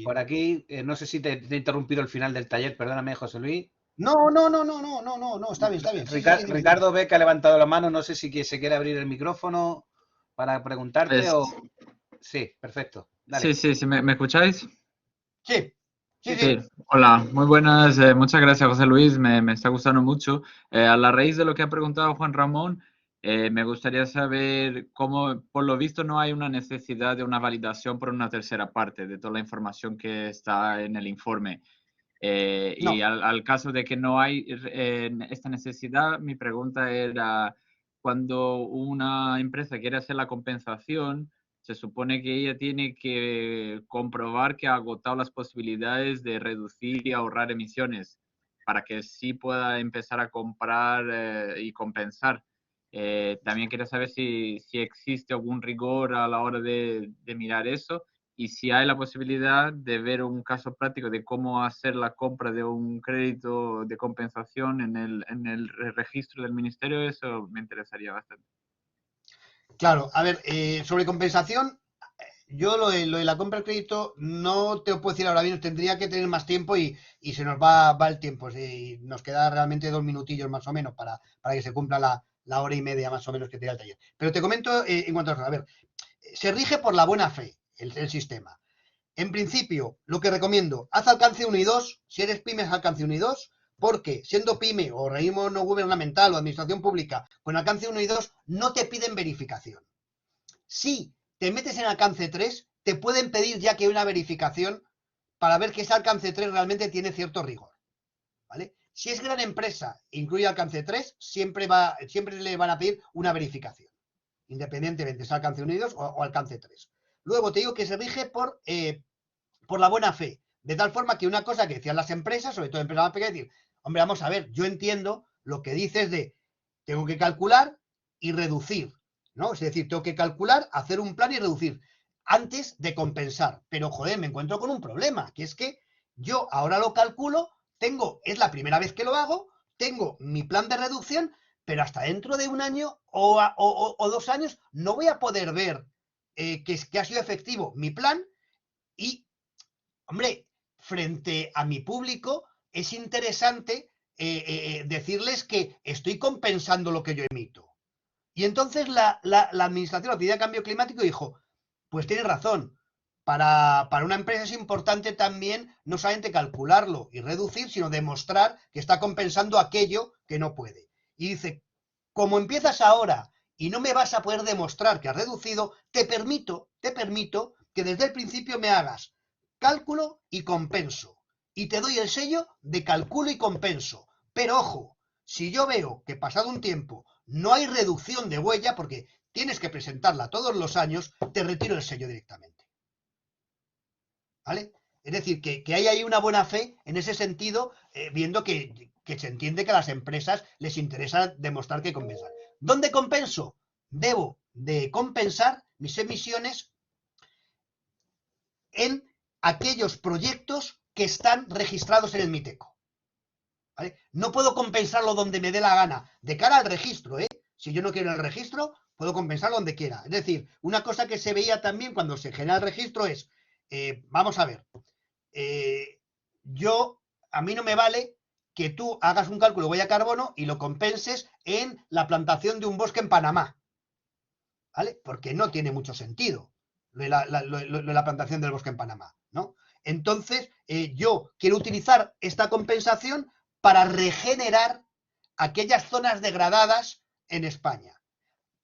Por aquí, no sé si te he interrumpido el final del taller, perdóname, José Luis. No, está bien. Sí, sí, dime, dime. Ricardo ve que ha levantado la mano, no sé si se quiere abrir el micrófono para preguntarte Pues o... Sí, perfecto, sí, dale. sí, sí, ¿me escucháis? Sí, sí, Sí, Sí, sí. sí. hola, muy buenas, muchas gracias José Luis, me está gustando mucho. A la raíz de lo que ha preguntado Juan Ramón, me gustaría saber cómo, por lo visto, no hay una necesidad de una validación por una tercera parte de toda la información que está en el informe. Y No. al caso de que no hay esta necesidad, mi pregunta era, cuando una empresa quiere hacer la compensación, se supone que ella tiene que comprobar que ha agotado las posibilidades de reducir y ahorrar emisiones para que sí pueda empezar a comprar y compensar. También quería saber si existe algún rigor a la hora de mirar eso y si hay la posibilidad de ver un caso práctico de cómo hacer la compra de un crédito de compensación en el registro del ministerio, eso me interesaría bastante. Claro, a ver, sobre compensación, yo lo de la compra de crédito no te lo puedo decir ahora mismo, tendría que tener más tiempo y se nos va el tiempo. Sí, nos queda realmente 2 minutillos más o menos para que se cumpla la hora y media más o menos que tiene el taller. Pero te comento en cuanto a ver, se rige por la buena fe el sistema. En principio, lo que recomiendo, haz alcance 1 y 2, si eres pyme, haz alcance 1 y 2, porque siendo pyme o organismo no gubernamental o administración pública con alcance 1 y 2, no te piden verificación. Si te metes en alcance 3, te pueden pedir ya que una verificación para ver que ese alcance 3 realmente tiene cierto rigor, ¿vale? Si es gran empresa, incluye alcance 3, siempre le van a pedir una verificación, independientemente sea alcance 1 y 2 o alcance 3. Luego te digo que se rige por la buena fe, de tal forma que una cosa que decían las empresas, sobre todo empresas más pequeñas, decir, hombre, vamos a ver, yo entiendo lo que dices de tengo que calcular y reducir, ¿no? Es decir, tengo que calcular, hacer un plan y reducir antes de compensar. Pero, joder, me encuentro con un problema, que es que yo ahora lo calculo, es la primera vez que lo hago, tengo mi plan de reducción, pero hasta dentro de un año o 2 años no voy a poder ver que ha sido efectivo mi plan y hombre, frente a mi público es interesante decirles que estoy compensando lo que yo emito. Y entonces la administración, la Autoridad de Cambio Climático, dijo, pues tienes razón, para una empresa es importante también no solamente calcularlo y reducir, sino demostrar que está compensando aquello que no puede. Y dice, como empiezas ahora y no me vas a poder demostrar que has reducido, te permito que desde el principio me hagas cálculo y compenso. Y te doy el sello de calculo y compenso. Pero ojo, si yo veo que pasado un tiempo no hay reducción de huella, porque tienes que presentarla todos los años, te retiro el sello directamente. ¿Vale? Es decir, que hay ahí una buena fe en ese sentido, viendo que se entiende que a las empresas les interesa demostrar que compensan. ¿Dónde compenso? Debo de compensar mis emisiones en aquellos proyectos que están registrados en el MITECO. ¿Vale? No puedo compensarlo donde me dé la gana, de cara al registro, ¿eh? Si yo no quiero el registro, puedo compensarlo donde quiera. Es decir, una cosa que se veía también cuando se genera el registro es, vamos a ver, a mí no me vale que tú hagas un cálculo de huella de carbono y lo compenses en la plantación de un bosque en Panamá, ¿vale? Porque no tiene mucho sentido la plantación del bosque en Panamá, ¿no? Entonces, yo quiero utilizar esta compensación para regenerar aquellas zonas degradadas en España.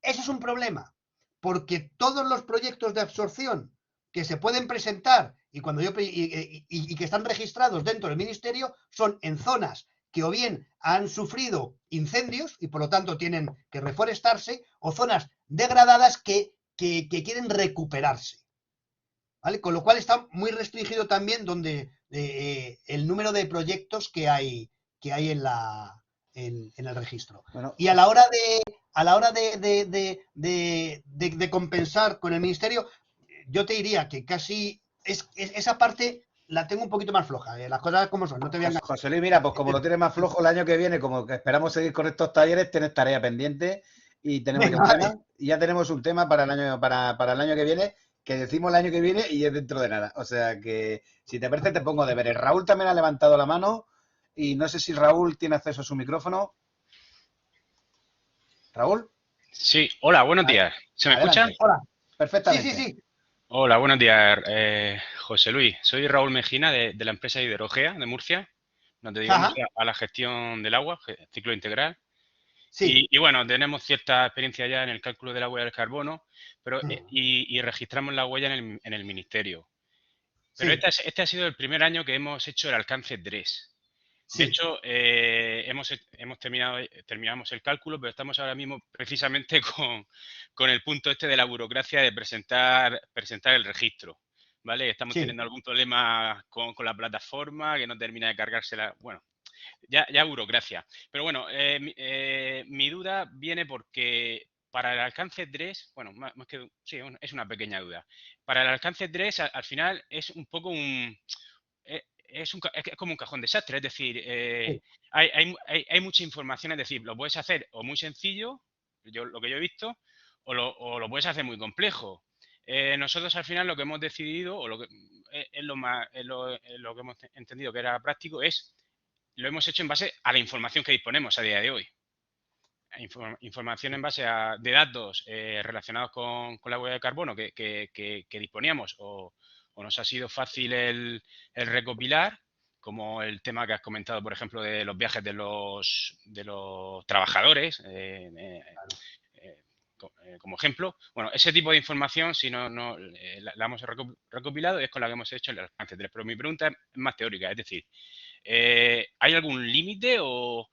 Eso es un problema, porque todos los proyectos de absorción que se pueden presentar y que están registrados dentro del ministerio son en zonas que o bien han sufrido incendios y por lo tanto tienen que reforestarse, o zonas degradadas que quieren recuperarse. ¿Vale? Con lo cual está muy restringido también el número de proyectos que hay en el registro. Bueno, Y a la hora de compensar con el ministerio, yo te diría que casi esa parte la tengo un poquito más floja. Las cosas como son, no te voy a engañar. José Luis, mira, pues como lo tienes más flojo el año que viene, como que esperamos seguir con estos talleres, tienes tarea pendiente y tenemos Venga, ya un vale. tema. Y ya tenemos un tema para el año que viene, que decimos el año que viene y es dentro de nada. O sea que, si te parece, te pongo deberes. Raúl también ha levantado la mano y no sé si Raúl tiene acceso a su micrófono. ¿Raúl? Sí, hola, buenos días. ¿Se me escucha? Adelante. Hola. Perfectamente. Sí. Hola, buenos días, José Luis. Soy Raúl Mejina de la empresa Hidrogea de Murcia. Nos dedicamos Ajá. a la gestión del agua, ciclo integral. Sí. Y bueno, tenemos cierta experiencia ya en el cálculo de la huella del carbono, pero y registramos la huella en el ministerio. Pero Sí. este ha sido el primer año que hemos hecho el alcance 3. De Sí. hecho, terminamos el cálculo, pero estamos ahora mismo precisamente con el punto este de la burocracia de presentar el registro, ¿vale? Estamos Sí. teniendo algún problema con la plataforma que no termina de cargársela. Bueno, ya burocracia. Pero bueno, mi duda viene porque para el alcance 3, bueno, más que sí, es una pequeña duda. Para el alcance 3, al final es un poco es como un cajón desastre, es decir, Sí. hay mucha información, es decir, lo puedes hacer o muy sencillo, lo que yo he visto, o lo puedes hacer muy complejo. Nosotros al final lo que hemos decidido, o lo que es lo que hemos entendido que era práctico, lo hemos hecho en base a la información que disponemos a día de hoy. Información en base de datos relacionados con la huella de carbono que disponíamos o nos ha sido fácil el recopilar, como el tema que has comentado, por ejemplo, de los viajes de los trabajadores, como ejemplo. Bueno, ese tipo de información, si no la hemos recopilado, es con la que hemos hecho el alcance 3. Pero mi pregunta es más teórica, es decir, ¿hay algún límite o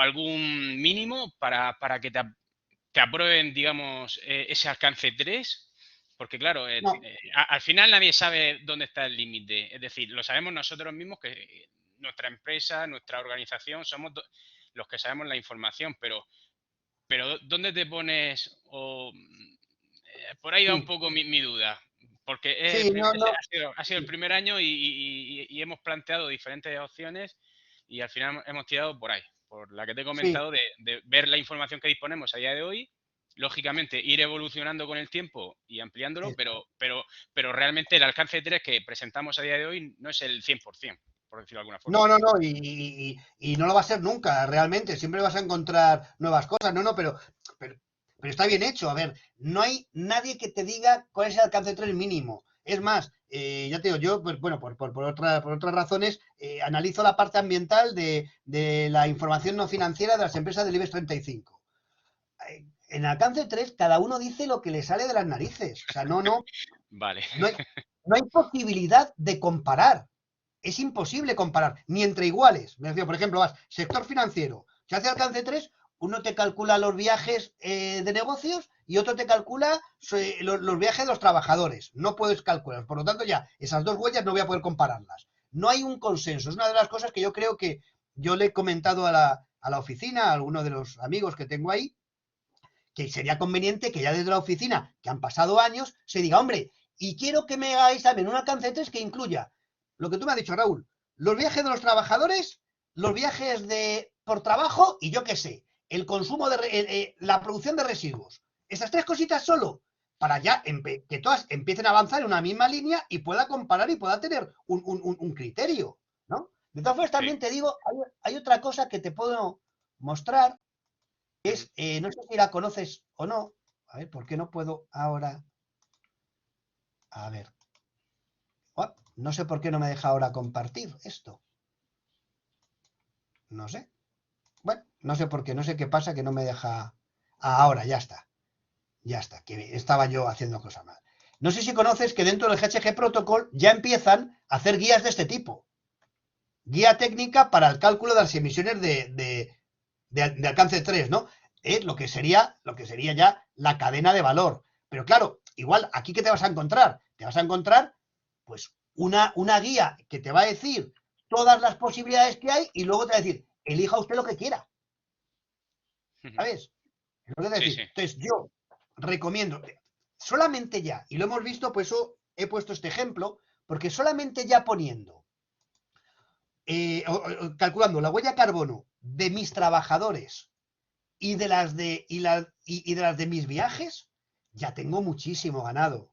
algún mínimo para que te aprueben, digamos, ese alcance 3? Porque, claro, No. al final nadie sabe dónde está el límite. Es decir, lo sabemos nosotros mismos, que nuestra empresa, nuestra organización, somos los que sabemos la información, pero ¿dónde te pones? Por ahí va un Sí. poco mi duda. Porque Sí. No. ha sido el primer año y hemos planteado diferentes opciones y al final hemos tirado por ahí, por la que te he Sí. comentado de ver la información que disponemos a día de hoy lógicamente, ir evolucionando con el tiempo y ampliándolo, pero realmente el alcance 3 que presentamos a día de hoy no es el 100%, por decirlo de alguna forma. No, y no lo va a ser nunca, realmente. Siempre vas a encontrar nuevas cosas. Pero está bien hecho. A ver, no hay nadie que te diga cuál es el alcance 3 mínimo. Es más, ya te digo, yo, pues, bueno, por otras razones, analizo la parte ambiental de la información no financiera de las empresas del IBEX 35. En alcance 3, cada uno dice lo que le sale de las narices. O sea, Vale. no hay posibilidad de comparar. Es imposible comparar, ni entre iguales. Me refiero, por ejemplo, sector financiero. Si hace alcance 3, uno te calcula los viajes de negocios y otro te calcula los viajes de los trabajadores. No puedes calcular. Por lo tanto, ya esas dos huellas no voy a poder compararlas. No hay un consenso. Es una de las cosas que yo creo que yo le he comentado a la oficina, a alguno de los amigos que tengo ahí, que sería conveniente que ya desde la oficina, que han pasado años, se diga, hombre, y quiero que me hagáis también un alcance 3 que incluya lo que tú me has dicho, Raúl, los viajes de los trabajadores, los viajes por trabajo y yo qué sé, el consumo la producción de residuos. Esas tres cositas solo, para ya que todas empiecen a avanzar en una misma línea y pueda comparar y pueda tener un criterio, ¿no? De todas formas, también te digo, hay otra cosa que te puedo mostrar, que es, no sé si la conoces o no. A ver, ¿por qué no puedo ahora? A ver. Oh, no sé por qué no me deja ahora compartir esto. No sé. Bueno, no sé por qué, no sé qué pasa que no me deja. Ahora, ya está. Ya está, que estaba yo haciendo cosas mal. No sé si conoces que dentro del GHG Protocol ya empiezan a hacer guías de este tipo. Guía técnica para el cálculo de las emisiones de alcance 3, ¿no? Es lo que sería ya la cadena de valor. Pero claro, igual, ¿aquí qué te vas a encontrar? Te vas a encontrar, pues, una guía que te va a decir todas las posibilidades que hay y luego te va a decir, elija usted lo que quiera. ¿Sabes? Es lo que te Sí, decir. sí. Entonces, yo recomiendo, solamente ya, y lo hemos visto, pues eso he puesto este ejemplo, porque solamente ya poniendo, calculando la huella de carbono de mis trabajadores y de las de mis viajes, ya tengo muchísimo ganado.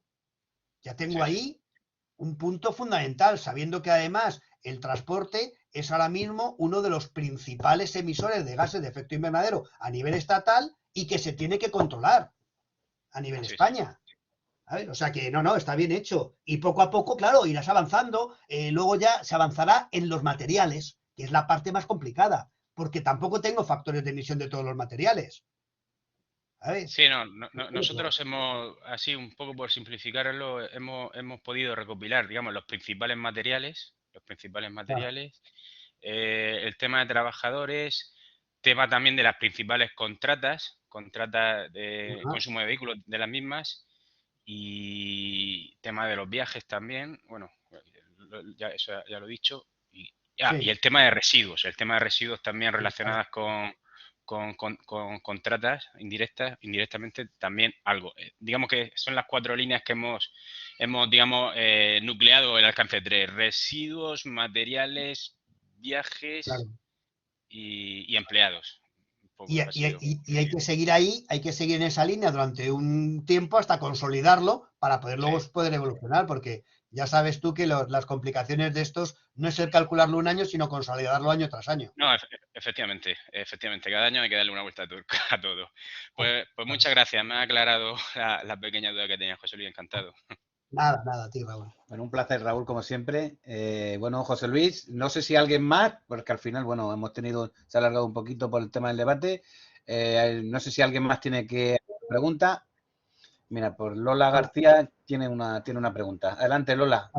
Ya tengo ahí un punto fundamental, sabiendo que además el transporte es ahora mismo uno de los principales emisores de gases de efecto invernadero a nivel estatal y que se tiene que controlar a nivel España. A ver, o sea que no, está bien hecho. Y poco a poco, claro, irás avanzando. Luego ya se avanzará en los materiales, que es la parte más complicada, porque tampoco tengo factores de emisión de todos los materiales. ¿Sabes? Sí, nosotros hemos, así un poco por simplificarlo, hemos podido recopilar, digamos, los principales materiales, Claro. el tema de trabajadores, tema también de las principales contratas de Ajá. consumo de vehículos de las mismas y tema de los viajes también, bueno, eso ya lo he dicho, y Sí. el tema de residuos, también relacionadas con contratas indirectamente también algo. Digamos que son las 4 líneas que hemos digamos, nucleado el alcance 3. Residuos, materiales, viajes Claro. y empleados. Un Y, poco ha sido. y hay que seguir ahí, hay que seguir en esa línea durante un tiempo hasta consolidarlo para poder luego Sí. poder evolucionar, porque ya sabes tú que las complicaciones de estos no es el calcularlo un año, sino consolidarlo año tras año. No, efectivamente. Cada año hay que darle una vuelta a todo. Pues muchas gracias. Me ha aclarado la pequeña duda que tenía, José Luis. Encantado. Nada, tío, Raúl. Bueno, un placer, Raúl, como siempre. Bueno, José Luis, no sé si alguien más, porque al final, bueno, se ha alargado un poquito por el tema del debate. No sé si alguien más tiene que pregunta. Mira, por Lola García tiene una pregunta. Adelante, Lola.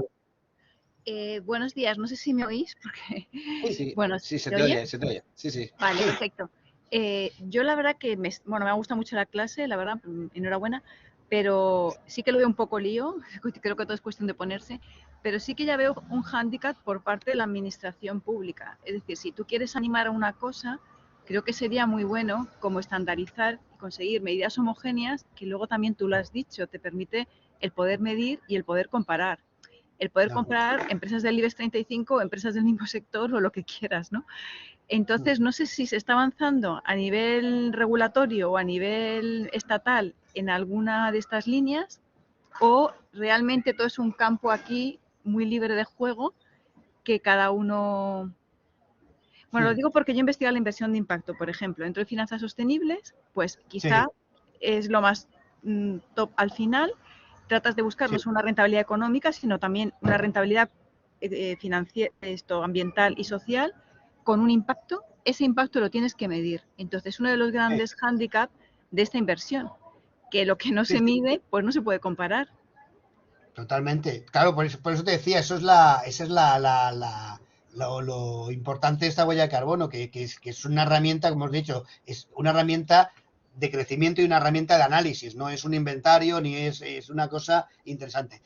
Buenos días, no sé si me oís, porque... Sí, bueno, sí, se ¿se te oye? oye, se te oye. Sí, sí. Vale, Sí. perfecto. Yo la verdad que me ha gustado mucho la clase, la verdad, enhorabuena, pero sí que lo veo un poco lío, creo que todo es cuestión de ponerse, pero sí que ya veo un hándicap por parte de la administración pública. Es decir, si tú quieres animar a una cosa, creo que sería muy bueno como estandarizar y conseguir medidas homogéneas que luego también tú lo has dicho, te permite el poder medir y el poder comparar. El poder No. comprar empresas del IBEX 35 o empresas del mismo sector o lo que quieras, ¿no? Entonces, no sé si se está avanzando a nivel regulatorio o a nivel estatal en alguna de estas líneas, o realmente todo es un campo aquí muy libre de juego que cada uno... Bueno, lo digo porque yo investigo la inversión de impacto, por ejemplo, dentro de finanzas sostenibles, pues quizá es lo más top al final. Tratas de buscar no solo una rentabilidad económica, sino también una rentabilidad financiera, ambiental y social con un impacto. Ese impacto lo tienes que medir. Entonces, uno de los grandes hándicaps de esta inversión, que lo que no se mide, pues no se puede comparar. Totalmente. Claro, por eso te decía, eso es lo importante de esta huella de carbono, que es una herramienta, como hemos dicho, es una herramienta de crecimiento y una herramienta de análisis, no es un inventario ni es una cosa interesante.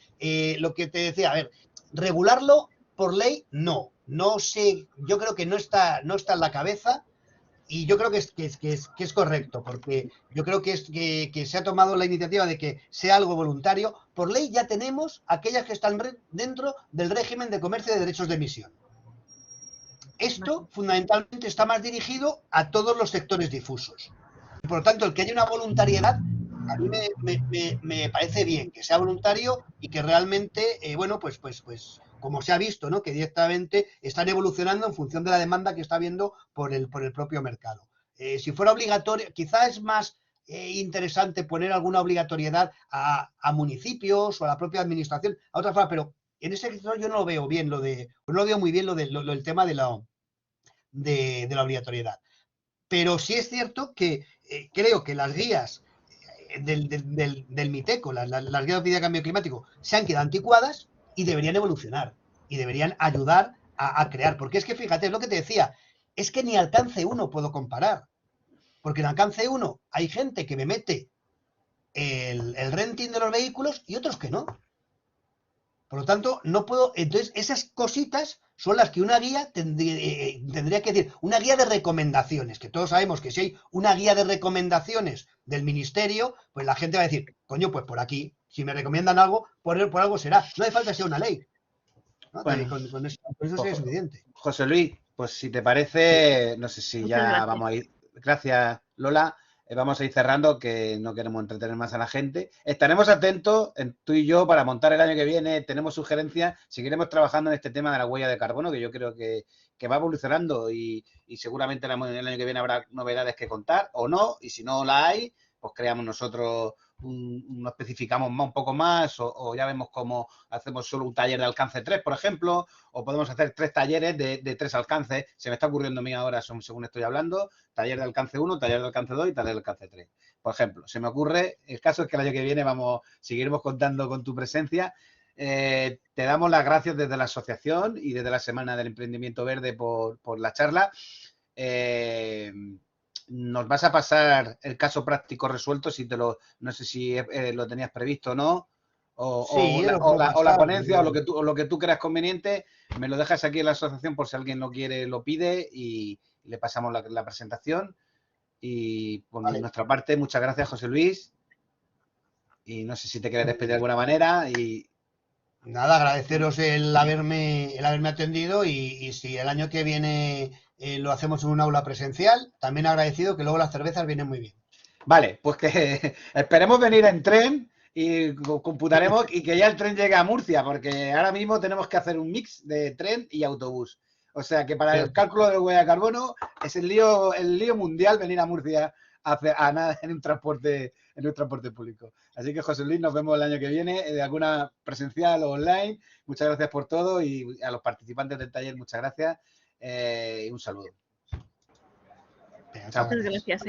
Lo que te decía, a ver, regularlo por ley, no sé, yo creo que no está en la cabeza. Y yo creo que es correcto, porque yo creo que se ha tomado la iniciativa de que sea algo voluntario. Por ley ya tenemos aquellas que están dentro del régimen de comercio de derechos de emisión. Esto fundamentalmente está más dirigido a todos los sectores difusos. Por lo tanto, el que haya una voluntariedad, a mí me parece bien que sea voluntario y que realmente, bueno, pues como se ha visto, ¿no? Que directamente están evolucionando en función de la demanda que está habiendo por el propio mercado. Si fuera obligatorio, quizá es más interesante poner alguna obligatoriedad a municipios o a la propia administración, a otra forma, pero en ese sector yo no lo veo bien, no lo veo muy bien el tema de la obligatoriedad. Pero sí es cierto que creo que las guías del MITECO, las guías de cambio climático, se han quedado anticuadas y deberían evolucionar y deberían ayudar a crear. Porque es que, fíjate, es lo que te decía, es que ni alcance 1 puedo comparar. Porque en alcance 1 hay gente que me mete el renting de los vehículos y otros que no. Por lo tanto, no puedo. Entonces, esas cositas son las que una guía tendría que decir. Una guía de recomendaciones, que todos sabemos que si hay una guía de recomendaciones del ministerio, pues la gente va a decir, coño, pues por aquí, si me recomiendan algo, por algo será. No hace falta ser una ley, ¿no? Bueno, con eso sería suficiente. José Luis, pues si te parece, no sé si ya vamos a ir. Gracias, Lola. Vamos a ir cerrando, que no queremos entretener más a la gente. Estaremos atentos, tú y yo, para montar el año que viene. Tenemos sugerencias. Seguiremos trabajando en este tema de la huella de carbono, que yo creo que va evolucionando y seguramente el año que viene habrá novedades que contar o no. Y si no la hay, pues creamos nosotros, nos especificamos un poco más o ya vemos cómo hacemos solo un taller de alcance 3, por ejemplo, o podemos hacer 3 talleres de 3 alcances. Se me está ocurriendo a mí ahora, según estoy hablando, taller de alcance 1, taller de alcance 2 y taller de alcance 3. Por ejemplo, se me ocurre, el caso es que el año que viene seguiremos contando con tu presencia. Te damos las gracias desde la asociación y desde la Semana del Emprendimiento Verde por la charla. Nos vas a pasar el caso práctico resuelto, no sé si lo tenías previsto o no, o la ponencia o lo que tú creas conveniente, me lo dejas aquí en la asociación por si alguien lo quiere, lo pide y le pasamos la presentación. Y por nuestra parte, muchas gracias, José Luis. Y no sé si te quieres despedir de alguna manera. Y nada, agradeceros el haberme atendido y si el año que viene lo hacemos en un aula presencial, también agradecido que luego las cervezas vienen muy bien. Vale, pues que esperemos venir en tren y computaremos y que ya el tren llegue a Murcia, porque ahora mismo tenemos que hacer un mix de tren y autobús. O sea que para el cálculo de huella de carbono es el lío mundial venir a Murcia a nada en un transporte público. Así que, José Luis, nos vemos el año que viene, de alguna presencial o online. Muchas gracias por todo y a los participantes del taller, muchas gracias y un saludo. Muchas gracias.